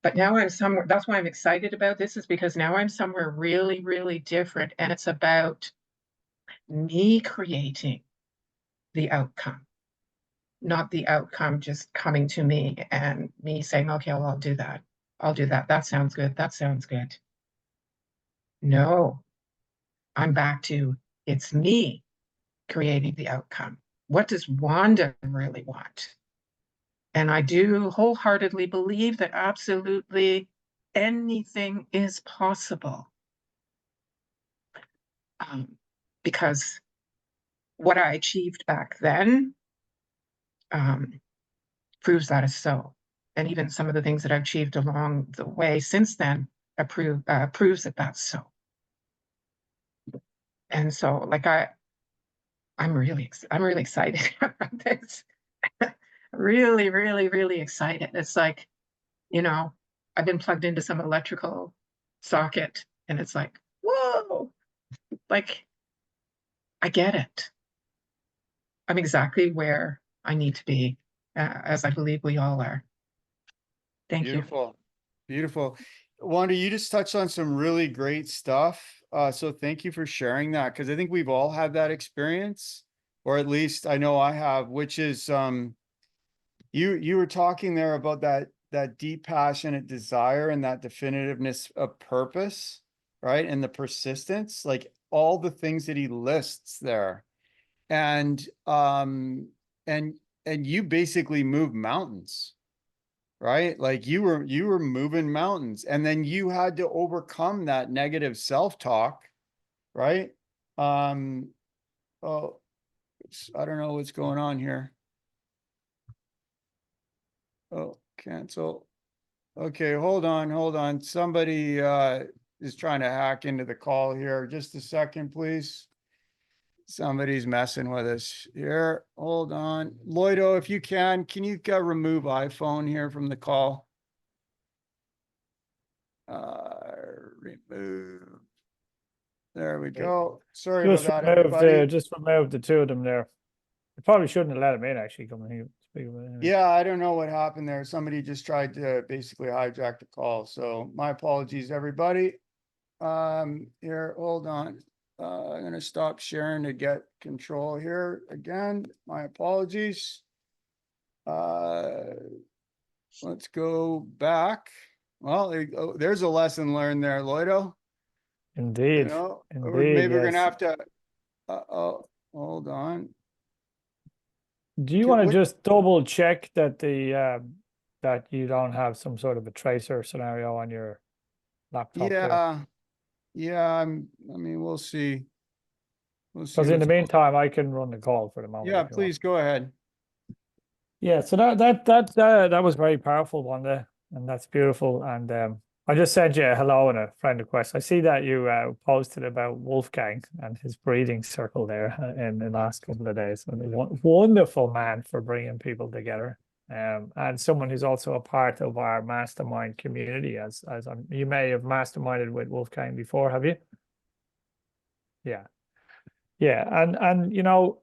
But now I'm somewhere, that's why I'm excited about this, is because now I'm somewhere really, really different. And it's about me creating the outcome, not the outcome just coming to me and me saying, okay, well, I'll do that. I'll do that. That sounds good. That sounds good. No, I'm back to it's me creating the outcome. What does Wanda really want? And I do wholeheartedly believe that absolutely anything is possible. Because what I achieved back then proves that is so. And even some of the things that I've achieved along the way since then proves that that's so. And so, like, I'm really excited about this. Really, really, really excited. It's like, you know, I've been plugged into some electrical socket, and it's like, whoa, like, I get it. I'm exactly where I need to be, as I believe we all are. Thank you. Beautiful. Beautiful. Wanda, you just touched on some really great stuff. So thank you for sharing that, because I think we've all had that experience, or at least I know I have, which is you were talking there about that deep passionate desire and that definitiveness of purpose, right? And the persistence, like all the things that he lists there. And and you basically move mountains, right? Like you were moving mountains, and then you had to overcome that negative self-talk, right? Oh, I don't know what's going on here. Oh, cancel. Okay, hold on. Somebody is trying to hack into the call here. Just a second, please. Somebody's messing with us here. Hold on. Lloydo, if you can you remove iPhone here from the call? Remove. There we go. Sorry about that, everybody. Just remove the two of them there. You probably shouldn't have let him in, actually, coming here. Yeah, I don't know what happened there. Somebody just tried to basically hijack the call. So my apologies, everybody. Here, hold on. I'm gonna stop sharing to get control here again. My apologies. Let's go back. Well, there's a lesson learned there, Lloydo. Indeed. You know, Indeed, maybe we're gonna yes. have to. Oh, hold on. Do you want to just double check that that you don't have some sort of a tracer scenario on your laptop there? Yeah. I mean, we'll see. Because in the meantime, I can run the call for the moment. Yeah, if you want. please go ahead. Yeah, so that was very powerful, Wanda, and that's beautiful. And I just sent you a hello and a friend request. I see that you posted about Wolfgang and his breeding circle there in the last couple of days. And a wonderful man for bringing people together, and someone who's also a part of our mastermind community. As you may have masterminded with Wolfgang before, have you? Yeah, and you know,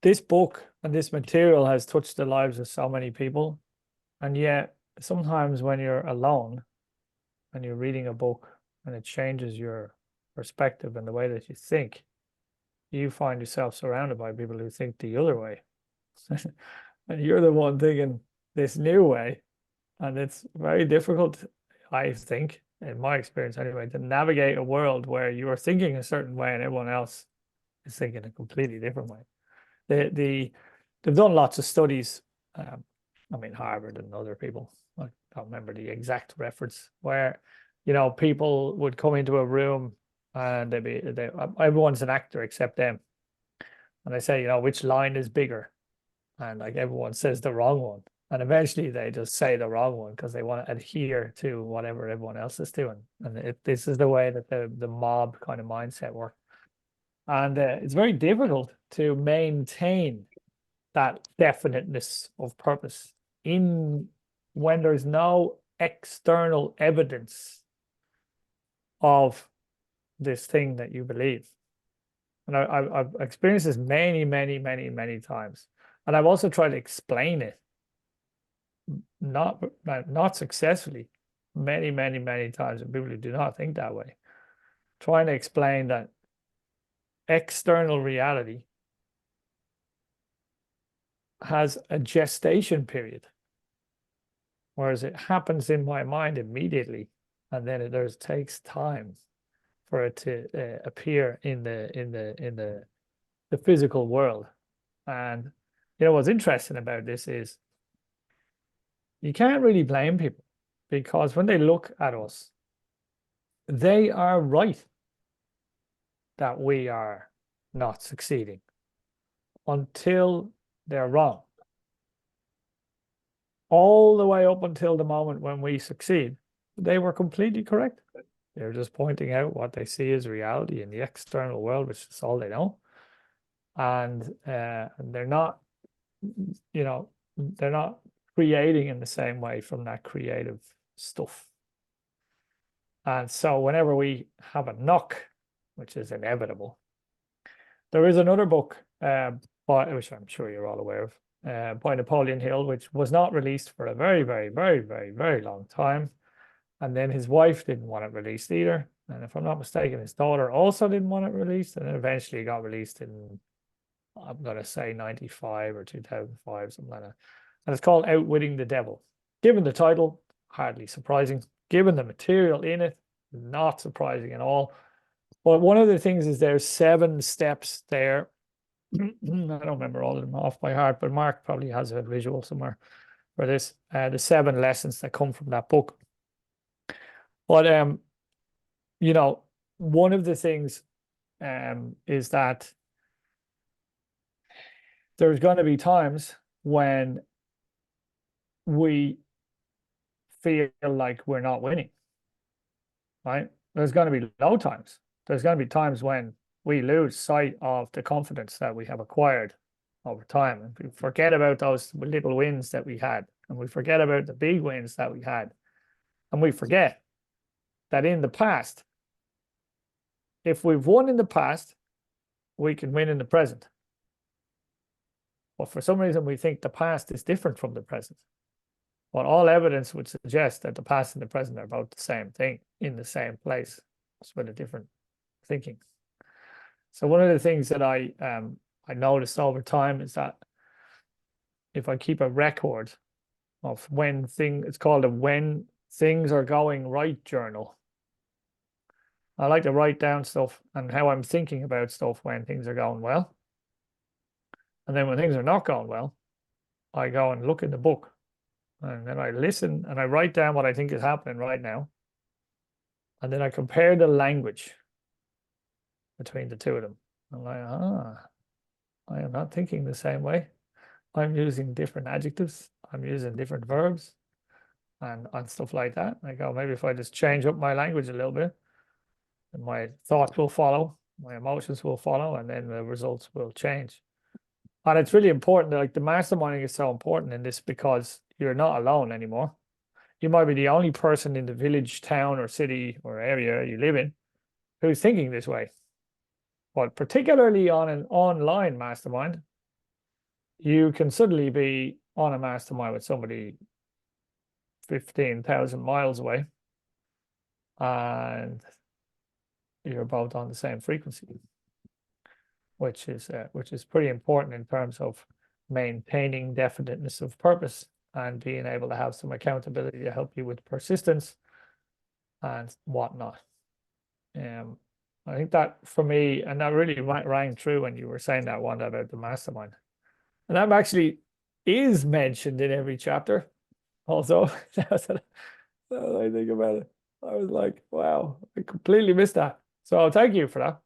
this book and this material has touched the lives of so many people. And yet sometimes when you're alone and you're reading a book and it changes your perspective and the way that you think, you find yourself surrounded by people who think the other way. And you're the one thinking this new way. And it's very difficult, I think, in my experience anyway, to navigate a world where you are thinking a certain way and everyone else is thinking a completely different way. They've done lots of studies. I mean, Harvard and other people. I don't remember the exact reference where, you know, people would come into a room and everyone's an actor except them, and they say, you know, which line is bigger, and like everyone says the wrong one, and eventually they just say the wrong one because they want to adhere to whatever everyone else is doing, and this is the way that the mob kind of mindset works. And it's very difficult to maintain that definiteness of purpose in when there's no external evidence of this thing that you believe. And I've experienced this many times. And I've also tried to explain it, not successfully, many times, and people who do not think that way. Trying to explain that external reality has a gestation period, whereas it happens in my mind immediately, and then it takes time for it to appear in the physical world. And you know what's interesting about this is you can't really blame people, because when they look at us, they are right that we are not succeeding until they're wrong. All the way up until the moment when we succeed, they were completely correct. They're just pointing out what they see as reality in the external world, which is all they know. And they're not, you know, they're not creating in the same way from that creative stuff. And so whenever we have a knock, which is inevitable, there is another book, which I'm sure you're all aware of, by Napoleon Hill, which was not released for a very long time. And then his wife didn't want it released either. And if I'm not mistaken, his daughter also didn't want it released. And then eventually it got released in, I'm going to say 95 or 2005, something like that. And it's called Outwitting the Devil. Given the title, hardly surprising. Given the material in it, not surprising at all. But one of the things is there's 7 steps there. I don't remember all of them off by heart, but Mark probably has a visual somewhere for this. The 7 lessons that come from that book. But you know, one of the things is that there's going to be times when we feel like we're not winning, right? There's going to be low times. There's going to be times when we lose sight of the confidence that we have acquired over time, and we forget about those little wins that we had, and we forget about the big wins that we had, and we forget that in the past, if we've won in the past, we can win in the present. But for some reason, we think the past is different from the present. But all evidence would suggest that the past and the present are about the same thing in the same place, just with a different thinking. So one of the things that I noticed over time is that if I keep a record of it's called a when things are going right journal. I like to write down stuff and how I'm thinking about stuff when things are going well. And then when things are not going well, I go and look in the book, and then I listen and I write down what I think is happening right now. And then I compare the language between the two of them. I'm like, I am not thinking the same way. I'm using different adjectives. I'm using different verbs and stuff like that. I go, maybe if I just change up my language a little bit, and my thoughts will follow, my emotions will follow, and then the results will change. And it's really important, like the masterminding is so important in this, because you're not alone anymore. You might be the only person in the village, town, or city or area you live in who's thinking this way. But particularly on an online mastermind, you can suddenly be on a mastermind with somebody 15,000 miles away, and you're both on the same frequency, which is pretty important in terms of maintaining definiteness of purpose and being able to have some accountability to help you with persistence and whatnot. I think that for me, and that really rang true when you were saying that one about the mastermind, and that actually is mentioned in every chapter. Also, that's what I think about it. I was like, wow, I completely missed that. So thank you for that.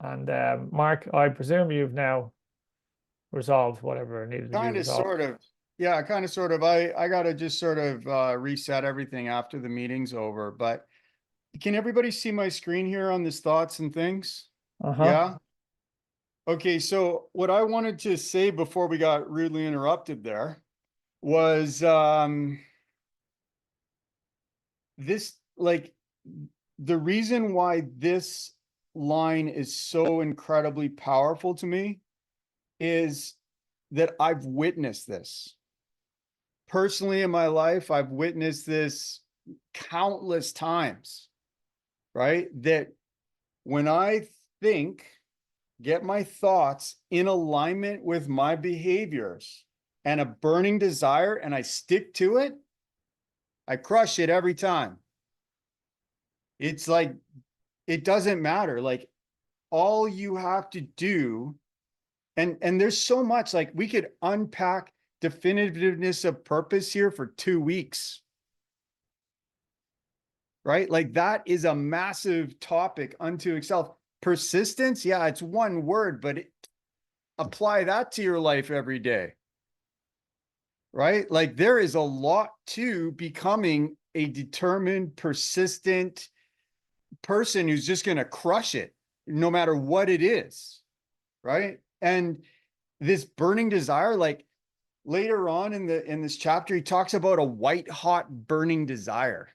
And Mark, I presume you've now resolved whatever needed to be Kind of, resolved. sort of. Yeah, kind of, sort of. I got to just sort of reset everything after the meeting's over. But can everybody see my screen here on this thoughts and things? Yeah. Okay, so what I wanted to say before we got rudely interrupted there was this, like, the reason why this line is so incredibly powerful to me is that I've witnessed this. Personally in my life, I've witnessed this countless times, right? That when I think, get my thoughts in alignment with my behaviors and a burning desire, and I stick to it, I crush it every time. It's like, it doesn't matter. Like, all you have to do, and there's so much, like, we could unpack definitiveness of purpose here for 2 weeks. Right? Like, that is a massive topic unto itself. Persistence, yeah, it's one word, but apply that to your life every day. Right? Like, there is a lot to becoming a determined, persistent person who's just going to crush it no matter what it is. Right? And this burning desire, like, later on in this chapter, he talks about a white hot burning desire.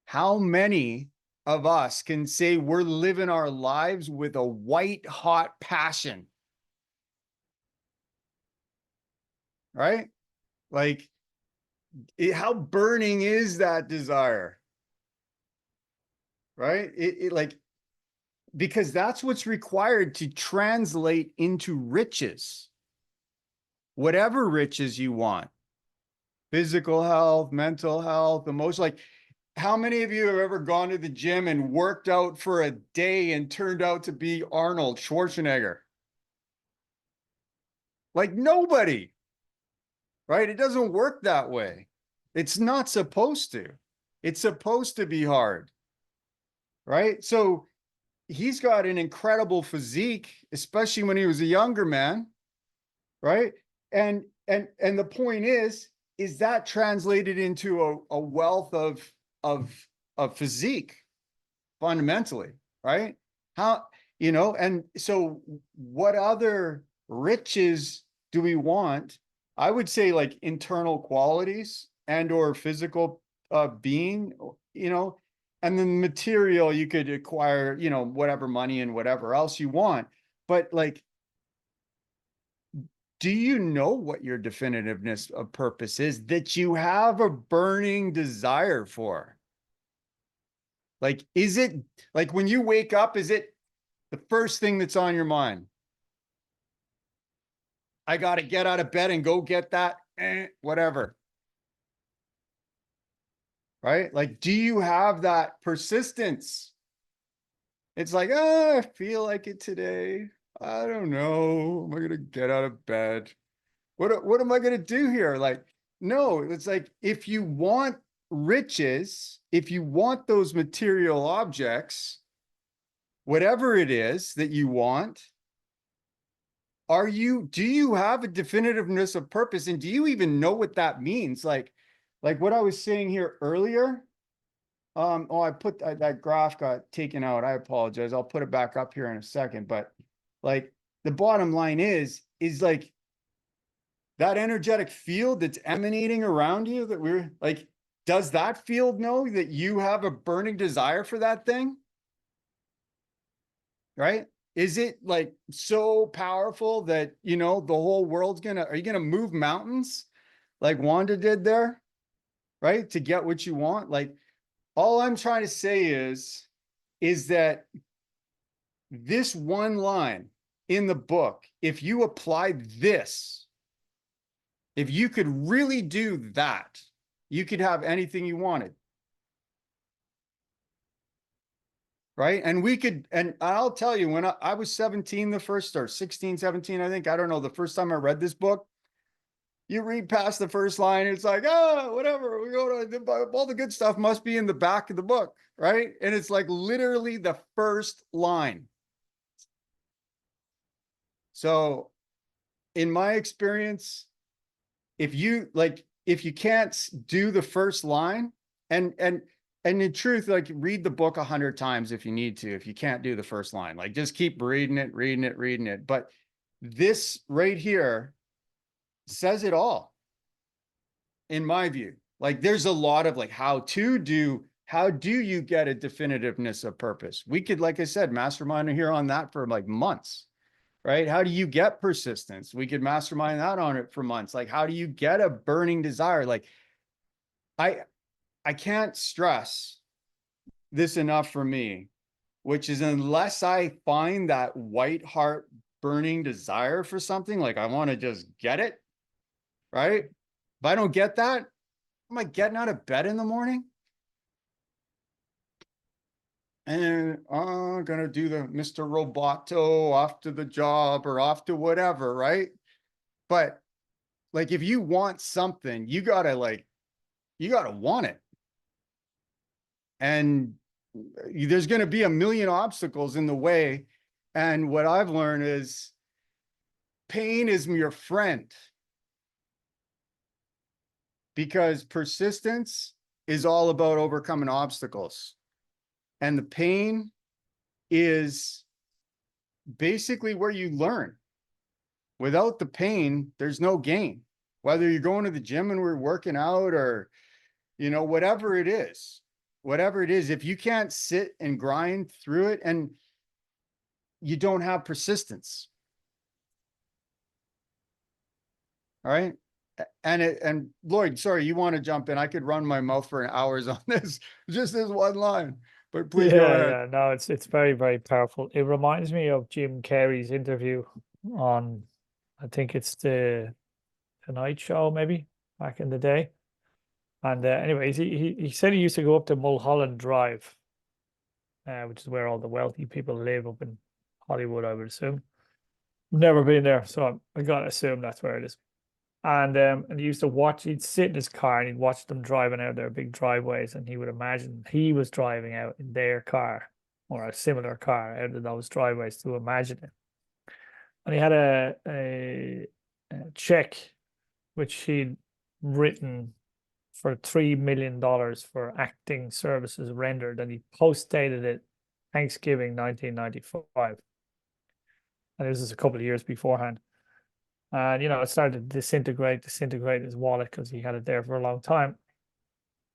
How many of us can say we're living our lives with a white hot passion? Right? Like, how burning is that desire? Right? It like, because that's what's required to translate into riches. Whatever riches you want. Physical health, mental health, emotional, like, how many of you have ever gone to the gym and worked out for a day and turned out to be Arnold Schwarzenegger? Like, nobody, right? It doesn't work that way. It's not supposed to. It's supposed to be hard, right? So he's got an incredible physique, especially when he was a younger man, right? And the point is that translated into a wealth of physique fundamentally, right? How, and so what other riches do we want? I would say, like, internal qualities and or physical being, and then material you could acquire, whatever money and whatever else you want. But, like, do you know what your definitiveness of purpose is that you have a burning desire for? Like, is it, like, when you wake up, is it the first thing that's on your mind? I got to get out of bed and go get that, whatever. Right? Like, do you have that persistence? It's like, I feel like it today. I don't know. Am I going to get out of bed? What am I going to do here? Like, no, it's like, if you want riches, if you want those material objects, whatever it is that you want, do you have a definitiveness of purpose? And do you even know what that means? Like what I was saying here earlier. I put that graph got taken out. I apologize. I'll put it back up here in a second. But, like, the bottom line is like, that energetic field that's emanating around you, that we're like, does that field know that you have a burning desire for that thing? Right? Is it, like, so powerful that, the whole world's are you gonna move mountains like Wanda did there? Right? To get what you want? Like, all I'm trying to say is that this one line in the book, if you applied this, if you could really do that, you could have anything you wanted. Right? And and I'll tell you, when I was 17, or 16, 17, I think, I don't know, the first time I read this book, you read past the first line, it's like, whatever, we go to, all the good stuff must be in the back of the book, right? And it's like literally the first line. So, in my experience, if you can't do the first line, and in truth, like, read the book 100 times if you need to, if you can't do the first line, like, just keep reading it. But this right here says it all, in my view. Like, there's a lot of, like, how do you get a definitiveness of purpose? We could, like I said, mastermind here on that for, like, months. right? How do you get persistence? We could mastermind that on it for months. Like, how do you get a burning desire? Like, I can't stress this enough for me, which is unless I find that white heart burning desire for something, like I want to just get it, right? If I don't get that, am I getting out of bed in the morning? And I'm gonna do the Mr. Roboto off to the job or off to whatever, right? But like, if you want something, you gotta want it. And there's gonna be a million obstacles in the way. And what I've learned is pain is your friend. Because persistence is all about overcoming obstacles. And the pain is basically where you learn. Without the pain, there's no gain. Whether you're going to the gym and we're working out or, whatever it is, if you can't sit and grind through it, and you don't have persistence. All right. And Lloyd, sorry, you want to jump in? I could run my mouth for hours on this, just this one line, but please go ahead. Yeah, no, it's very, very powerful. It reminds me of Jim Carrey's interview on, I think it's the Tonight Show, maybe back in the day. And anyways, he said he used to go up to Mulholland Drive, which is where all the wealthy people live up in Hollywood, I would assume. Never been there, so I gotta assume that's where it is. And he used to watch, he'd sit in his car and he'd watch them driving out their big driveways, and he would imagine he was driving out in their car or a similar car out of those driveways to imagine it. And he had a check which he'd written for $3 million for acting services rendered, and he post-dated it Thanksgiving 1995. And this is a couple of years beforehand. And, it started to disintegrate his wallet because he had it there for a long time.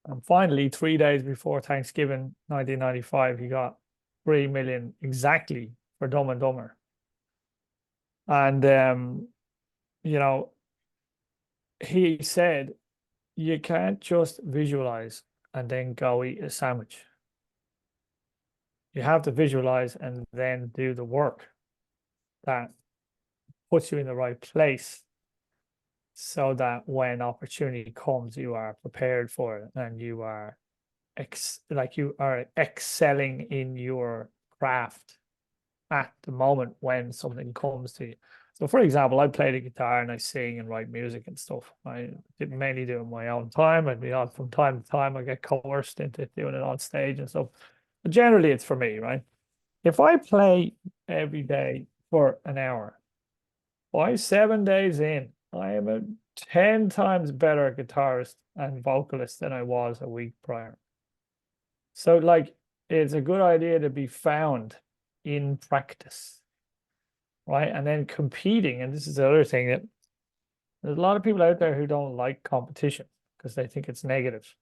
And finally, 3 days before Thanksgiving 1995, he got 3 million exactly for Dumb and Dumber. And, he said, you can't just visualize and then go eat a sandwich. You have to visualize and then do the work that puts you in the right place, so that when opportunity comes, you are prepared for it and you are excelling in your craft at the moment when something comes to you. So, for example, I play the guitar and I sing and write music and stuff. I mainly do it in my own time. And from time to time, I get coerced into doing it on stage and stuff. But generally, it's for me, right? If I play every day for an hour, by 7 days in, I am a 10 times better guitarist and vocalist than I was a week prior. So, it's a good idea to be found in practice, right? And then competing. And this is the other thing, that there's a lot of people out there who don't like competition because they think it's negative.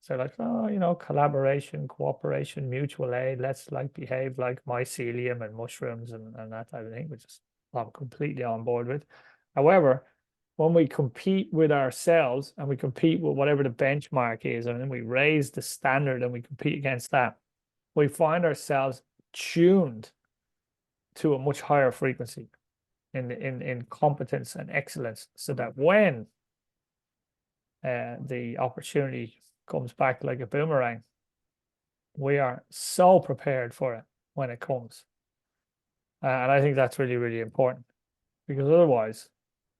So like, oh, collaboration, cooperation, mutual aid, let's behave like mycelium and mushrooms and that type of thing, which is I'm completely on board with. However, when we compete with ourselves and we compete with whatever the benchmark is, and then we raise the standard and we compete against that, we find ourselves tuned to a much higher frequency in competence and excellence, so that when the opportunity comes back like a boomerang, we are so prepared for it when it comes. And I think that's really, really important, because otherwise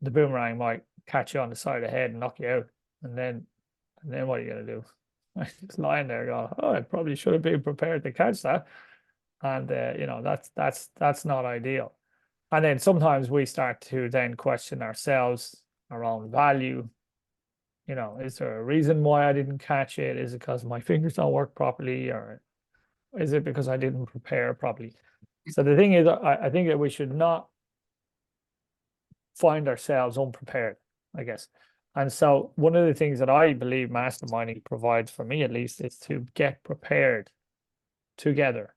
the boomerang might catch you on the side of the head and knock you out. And then what are you going to do? Just lying there going, oh, I probably should have been prepared to catch that. And, that's not ideal. And then sometimes we start to then question ourselves around value. Is there a reason why I didn't catch it? Is it because my fingers don't work properly, or is it because I didn't prepare properly? So the thing is, I think that we should not find ourselves unprepared, I guess. And so one of the things that I believe masterminding provides, for me at least, is to get prepared together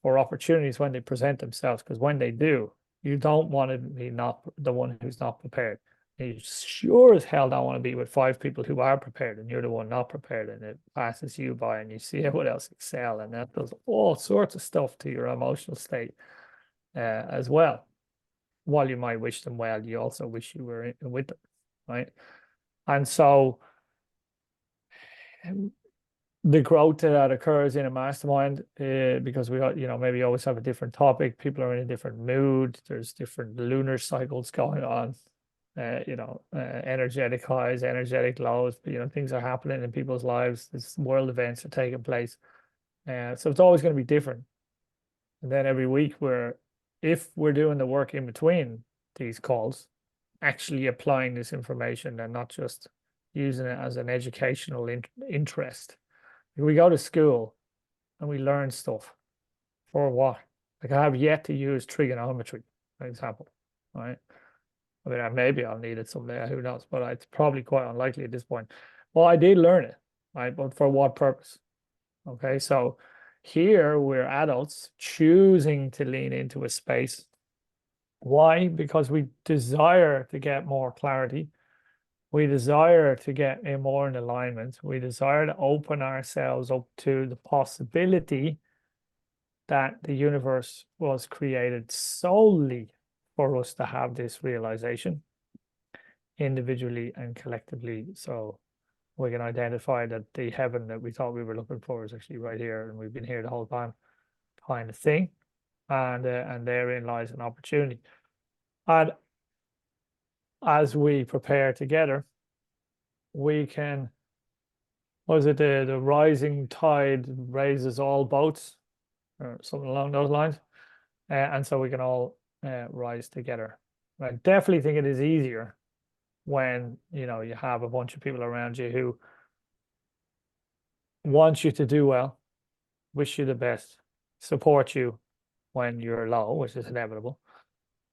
for opportunities when they present themselves. Because when they do, You don't want to be not the one who's not prepared. You sure as hell don't want to be with 5 people who are prepared and you're the one not prepared, and it passes you by and you see everyone else excel, and that does all sorts of stuff to your emotional state as well. While you might wish them well, you also wish you were with them, right? And so the growth that occurs in a mastermind, because we, maybe always have a different topic, people are in a different mood, there's different lunar cycles going on, energetic highs, energetic lows, but things are happening in people's lives, these world events are taking place, so it's always going to be different. And then every week if we're doing the work in between these calls, actually applying this information and not just using it as an educational interest. We go to school and we learn stuff for what? Like, I have yet to use trigonometry, for example, right? I mean, maybe I'll need it someday, who knows, but it's probably quite unlikely at this point. Well, I did learn it, right? But for what purpose? Okay, so here we're adults choosing to lean into a space. Why? Because we desire to get more clarity. We desire to get more in alignment. We desire to open ourselves up to the possibility that the universe was created solely for us to have this realization, individually and collectively. So we can identify that the heaven that we thought we were looking for is actually right here, and we've been here the whole time, kind of thing. And therein lies an opportunity. And as we prepare together, we can, was it the rising tide raises all boats, or something along those lines, and so we can all rise together. I definitely think it is easier when you have a bunch of people around you who want you to do well, wish you the best, support you when you're low, which is inevitable,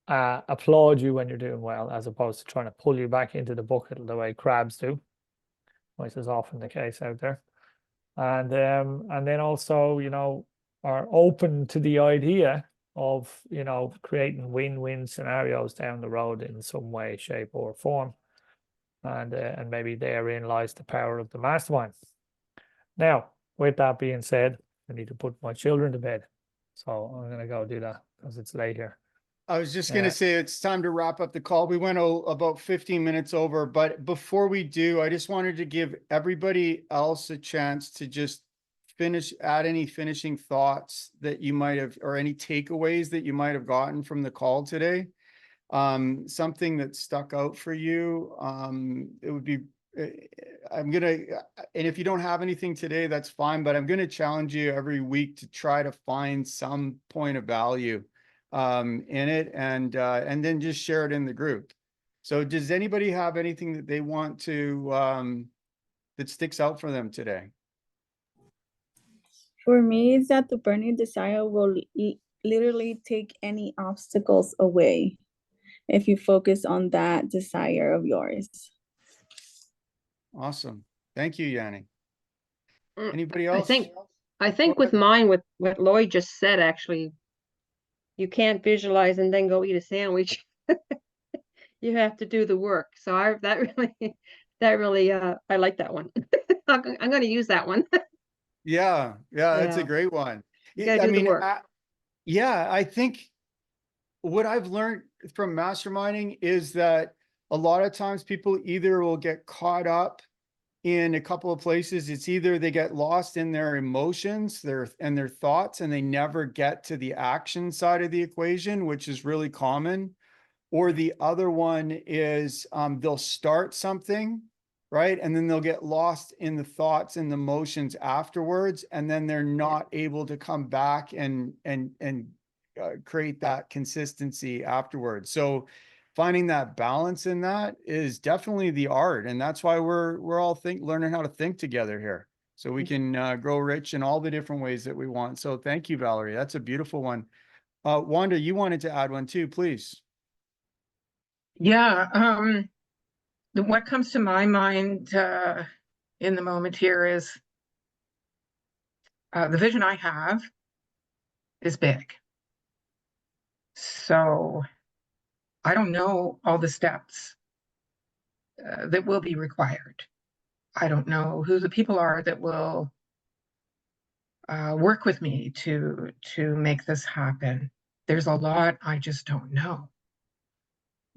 applaud you when you're doing well, as opposed to trying to pull you back into the bucket the way crabs do, which is often the case out there. And then also, are open to the idea of, creating win-win scenarios down the road in some way, shape, or form. And maybe therein lies the power of the mastermind. Now, with that being said, I need to put my children to bed. So I'm going to go do that because it's late here. I was just going to say it's time to wrap up the call. We went about 15 minutes over, but before we do, I just wanted to give everybody else a chance to just add any finishing thoughts that you might have, or any takeaways that you might have gotten from the call today. Something that stuck out for you. It would be, and if you don't have anything today, that's fine, but I'm going to challenge you every week to try to find some point of value in it, and then just share it in the group. So does anybody have anything that they want to that sticks out for them today? For me, is that the burning desire will literally take any obstacles away if you focus on that desire of yours. Awesome. Thank you, Yanni. Anybody else? I think with mine, with what Lloyd just said, actually, you can't visualize and then go eat a sandwich. You have to do the work. So that really I like that one. I'm going to use that one. Yeah, that's a great one. You gotta do the work. I think what I've learned from masterminding is that a lot of times people either will get caught up in a couple of places. It's either they get lost in their emotions, their thoughts, and they never get to the action side of the equation, which is really common. Or the other one is they'll start something, right? And then they'll get lost in the thoughts and the emotions afterwards. And then they're not able to come back and create that consistency afterwards. So finding that balance in that is definitely the art. And that's why we're all learning how to think together here. So we can grow rich in all the different ways that we want. So thank you, Valerie. That's a beautiful one. Wanda, you wanted to add one too, please. Yeah, what comes to my mind in the moment here is the vision I have is big. So I don't know all the steps that will be required. I don't know who the people are that will work with me to make this happen. There's a lot I just don't know.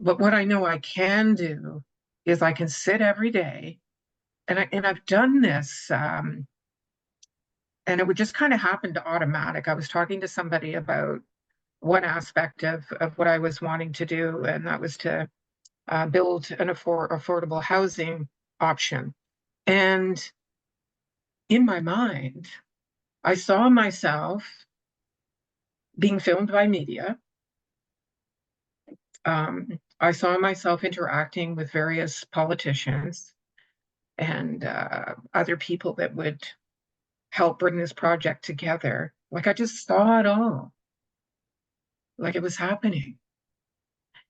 But what I know I can do is I can sit every day, and I've done this, and it would just kind of happen to automatic. I was talking to somebody about one aspect of what I was wanting to do, and that was to build an affordable housing option. And in my mind, I saw myself being filmed by media. I saw myself interacting with various politicians and other people that would help bring this project together. Like, I just saw it all, like it was happening.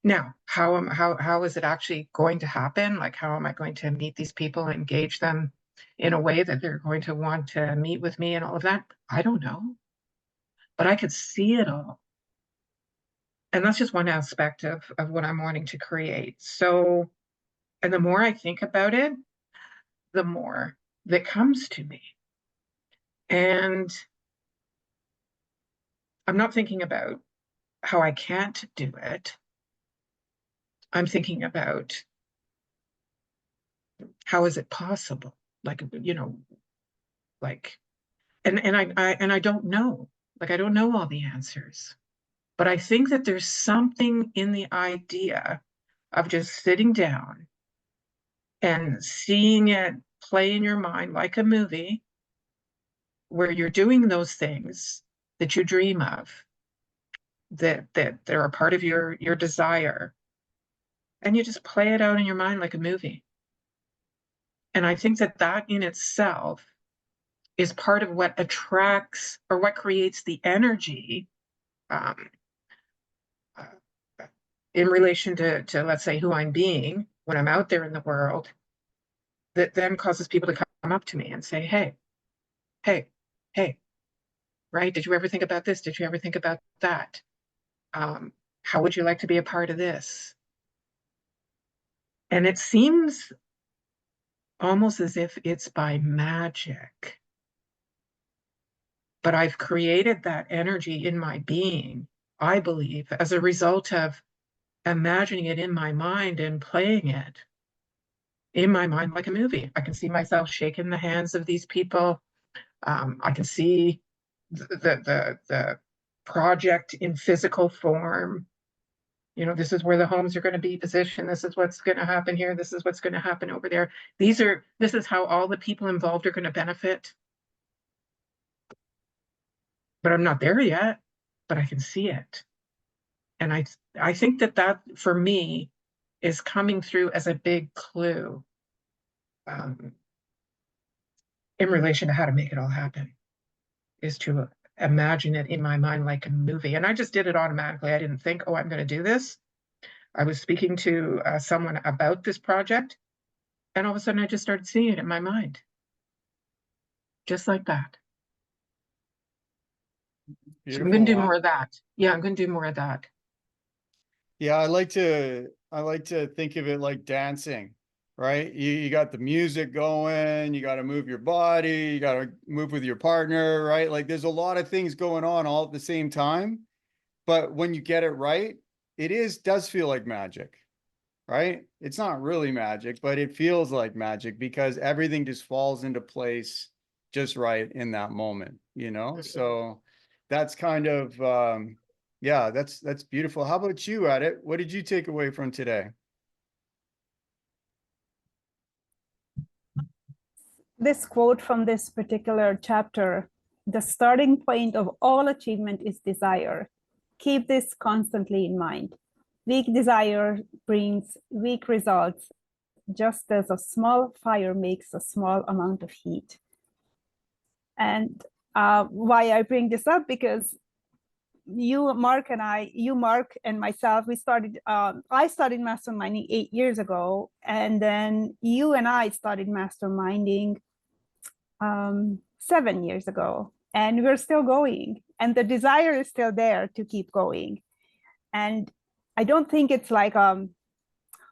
Now, how is it actually going to happen? Like, how am I going to meet these people, engage them in a way that they're going to want to meet with me and all of that? I don't know, but I could see it all. And that's just one aspect of what I'm wanting to create. So, and the more I think about it, the more that comes to me. And I'm not thinking about how I can't do it. I'm thinking about how is it possible? Like, you know, like, and I don't know. Like, I don't know all the answers. But I think that there's something in the idea of just sitting down and seeing it play in your mind like a movie, where you're doing those things that you dream of, that are a part of your desire, and you just play it out in your mind like a movie. And I think that that in itself is part of what attracts or what creates the energy in relation to let's say who I'm being when I'm out there in the world, that then causes people to come up to me and say, hey, right? Did you ever think about this? Did you ever think about that? How would you like to be a part of this? And it seems almost as if it's by magic. But I've created that energy in my being, I believe, as a result of imagining it in my mind and playing it in my mind like a movie. I can see myself shaking the hands of these people. I can see the project in physical form. You know, this is where the homes are going to be positioned. This is what's going to happen here. This is what's going to happen over there. This is how all the people involved are going to benefit. But I'm not there yet, but I can see it. And I think that for me is coming through as a big clue in relation to how to make it all happen, is to imagine it in my mind like a movie. And I just did it automatically. I didn't think, oh, I'm going to do this. I was speaking to someone about this project, and all of a sudden I just started seeing it in my mind. Just like that. Beautiful. So I'm going to do more of that. Yeah, I'm going to do more of that. Yeah, I like to think of it like dancing, right? You got the music going, you got to move your body, you got to move with your partner, right? Like there's a lot of things going on all at the same time. But when you get it right, does feel like magic, right? It's not really magic, but it feels like magic because everything just falls into place just right in that moment, you know? So that's kind of, yeah, that's beautiful. How about you, Edit? What did you take away from today? This quote from this particular chapter: the starting point of all achievement is desire. Keep this constantly in mind. Weak desire brings weak results, just as a small fire makes a small amount of heat. And why I bring this up, because Mark and myself, I started masterminding 8 years ago, and then you and I started masterminding 7 years ago, and we're still going, and the desire is still there to keep going. And I don't think it's like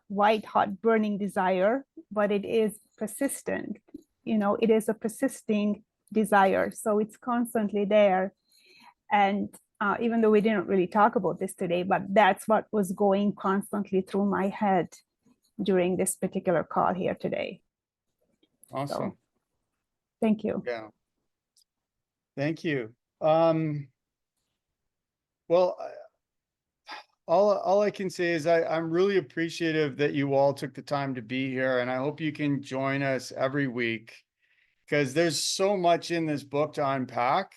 white hot burning desire, but it is persistent. It is a persisting desire. So it's constantly there. And even though we didn't really talk about this today, but that's what was going constantly through my head during this particular call here today. Awesome. So, thank you. Yeah. Thank you. Well, all I can say is I'm really appreciative that you all took the time to be here, and I hope you can join us every week, because there's so much in this book to unpack.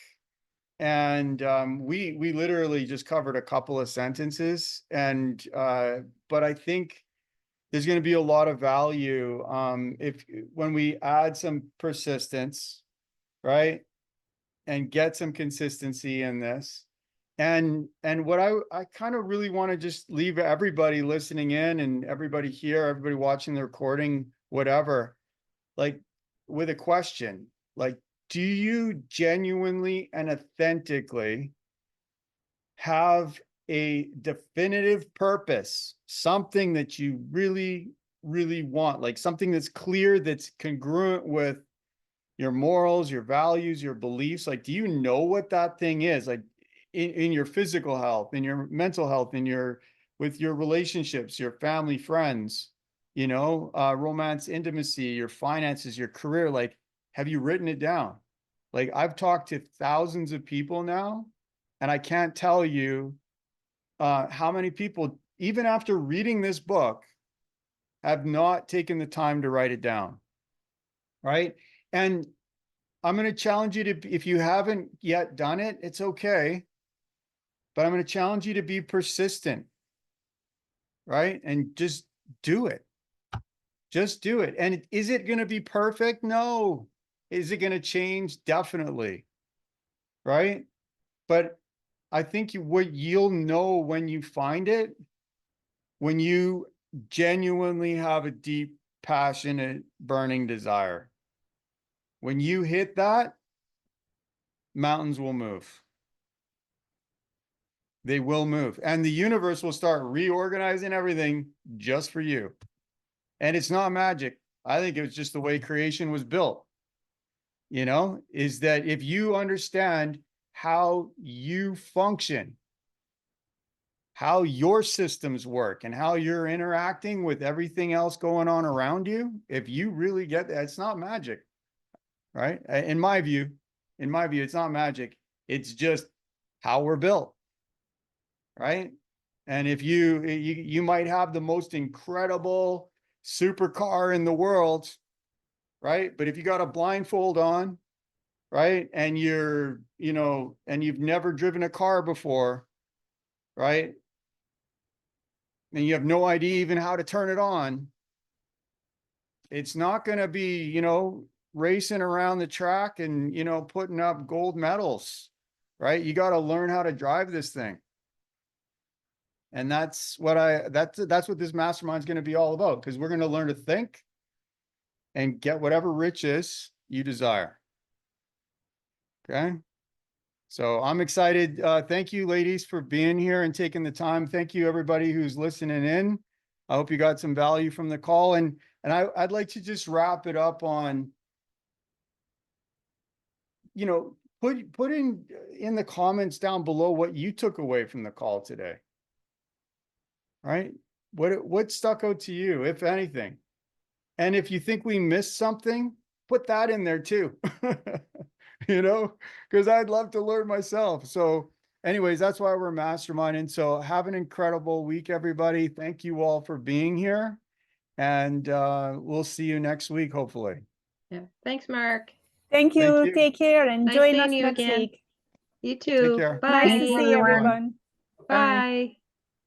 And we literally just covered a couple of sentences, and but I think there's going to be a lot of value when we add some persistence, right, and get some consistency in this. And what I kind of really want to just leave everybody listening in, and everybody here, everybody watching the recording, whatever, like, with a question, like, do you genuinely and authentically have a definitive purpose, something that you really, really want, like something that's clear, that's congruent with your morals, your values, your beliefs? Like, do you know what that thing is? Like, in your physical health, in your mental health, with your relationships, your family, friends, romance, intimacy, your finances, your career. Like, have you written it down? Like, I've talked to thousands of people now, and I can't tell you how many people, even after reading this book, have not taken the time to write it down. Right. And I'm going to challenge you to, if you haven't yet done it, it's okay. But I'm going to challenge you to be persistent, right? And just do it. Just do it. And is it going to be perfect? No. Is it going to change? Definitely. Right? But I think what you'll know when you find it, when you genuinely have a deep, passionate, burning desire. When you hit that, mountains will move. They will move, and the universe will start reorganizing everything just for you. And it's not magic. I think it was just the way creation was built. Is that if you understand how you function, how your systems work, and how you're interacting with everything else going on around you, if you really get that, it's not magic, right? In my view, it's not magic. It's just how we're built. Right? And if you might have the most incredible supercar in the world, right? But if you got a blindfold on, right, and and you've never driven a car before, right, and you have no idea even how to turn it on, it's not going to be, racing around the track and, putting up gold medals, right? You got to learn how to drive this thing. And that's what this mastermind is going to be all about, because we're going to learn to think and get whatever riches you desire. Okay. So I'm excited. Thank you, ladies, for being here and taking the time. Thank you, everybody who's listening in. I hope you got some value from the call. And I'd like to just wrap it up on, put in the comments down below what you took away from the call today. Right? What stuck out to you, if anything? And if you think we missed something, put that in there too. Because I'd love to learn myself. So anyways, that's why we're masterminding. So have an incredible week, everybody. Thank you all for being here. And we'll see you next week, hopefully. Yeah. Thanks, Mark. Thank you. Thank you. Take care and Nice join seeing us you next again. week. You too. care. Bye. Nice to see everyone.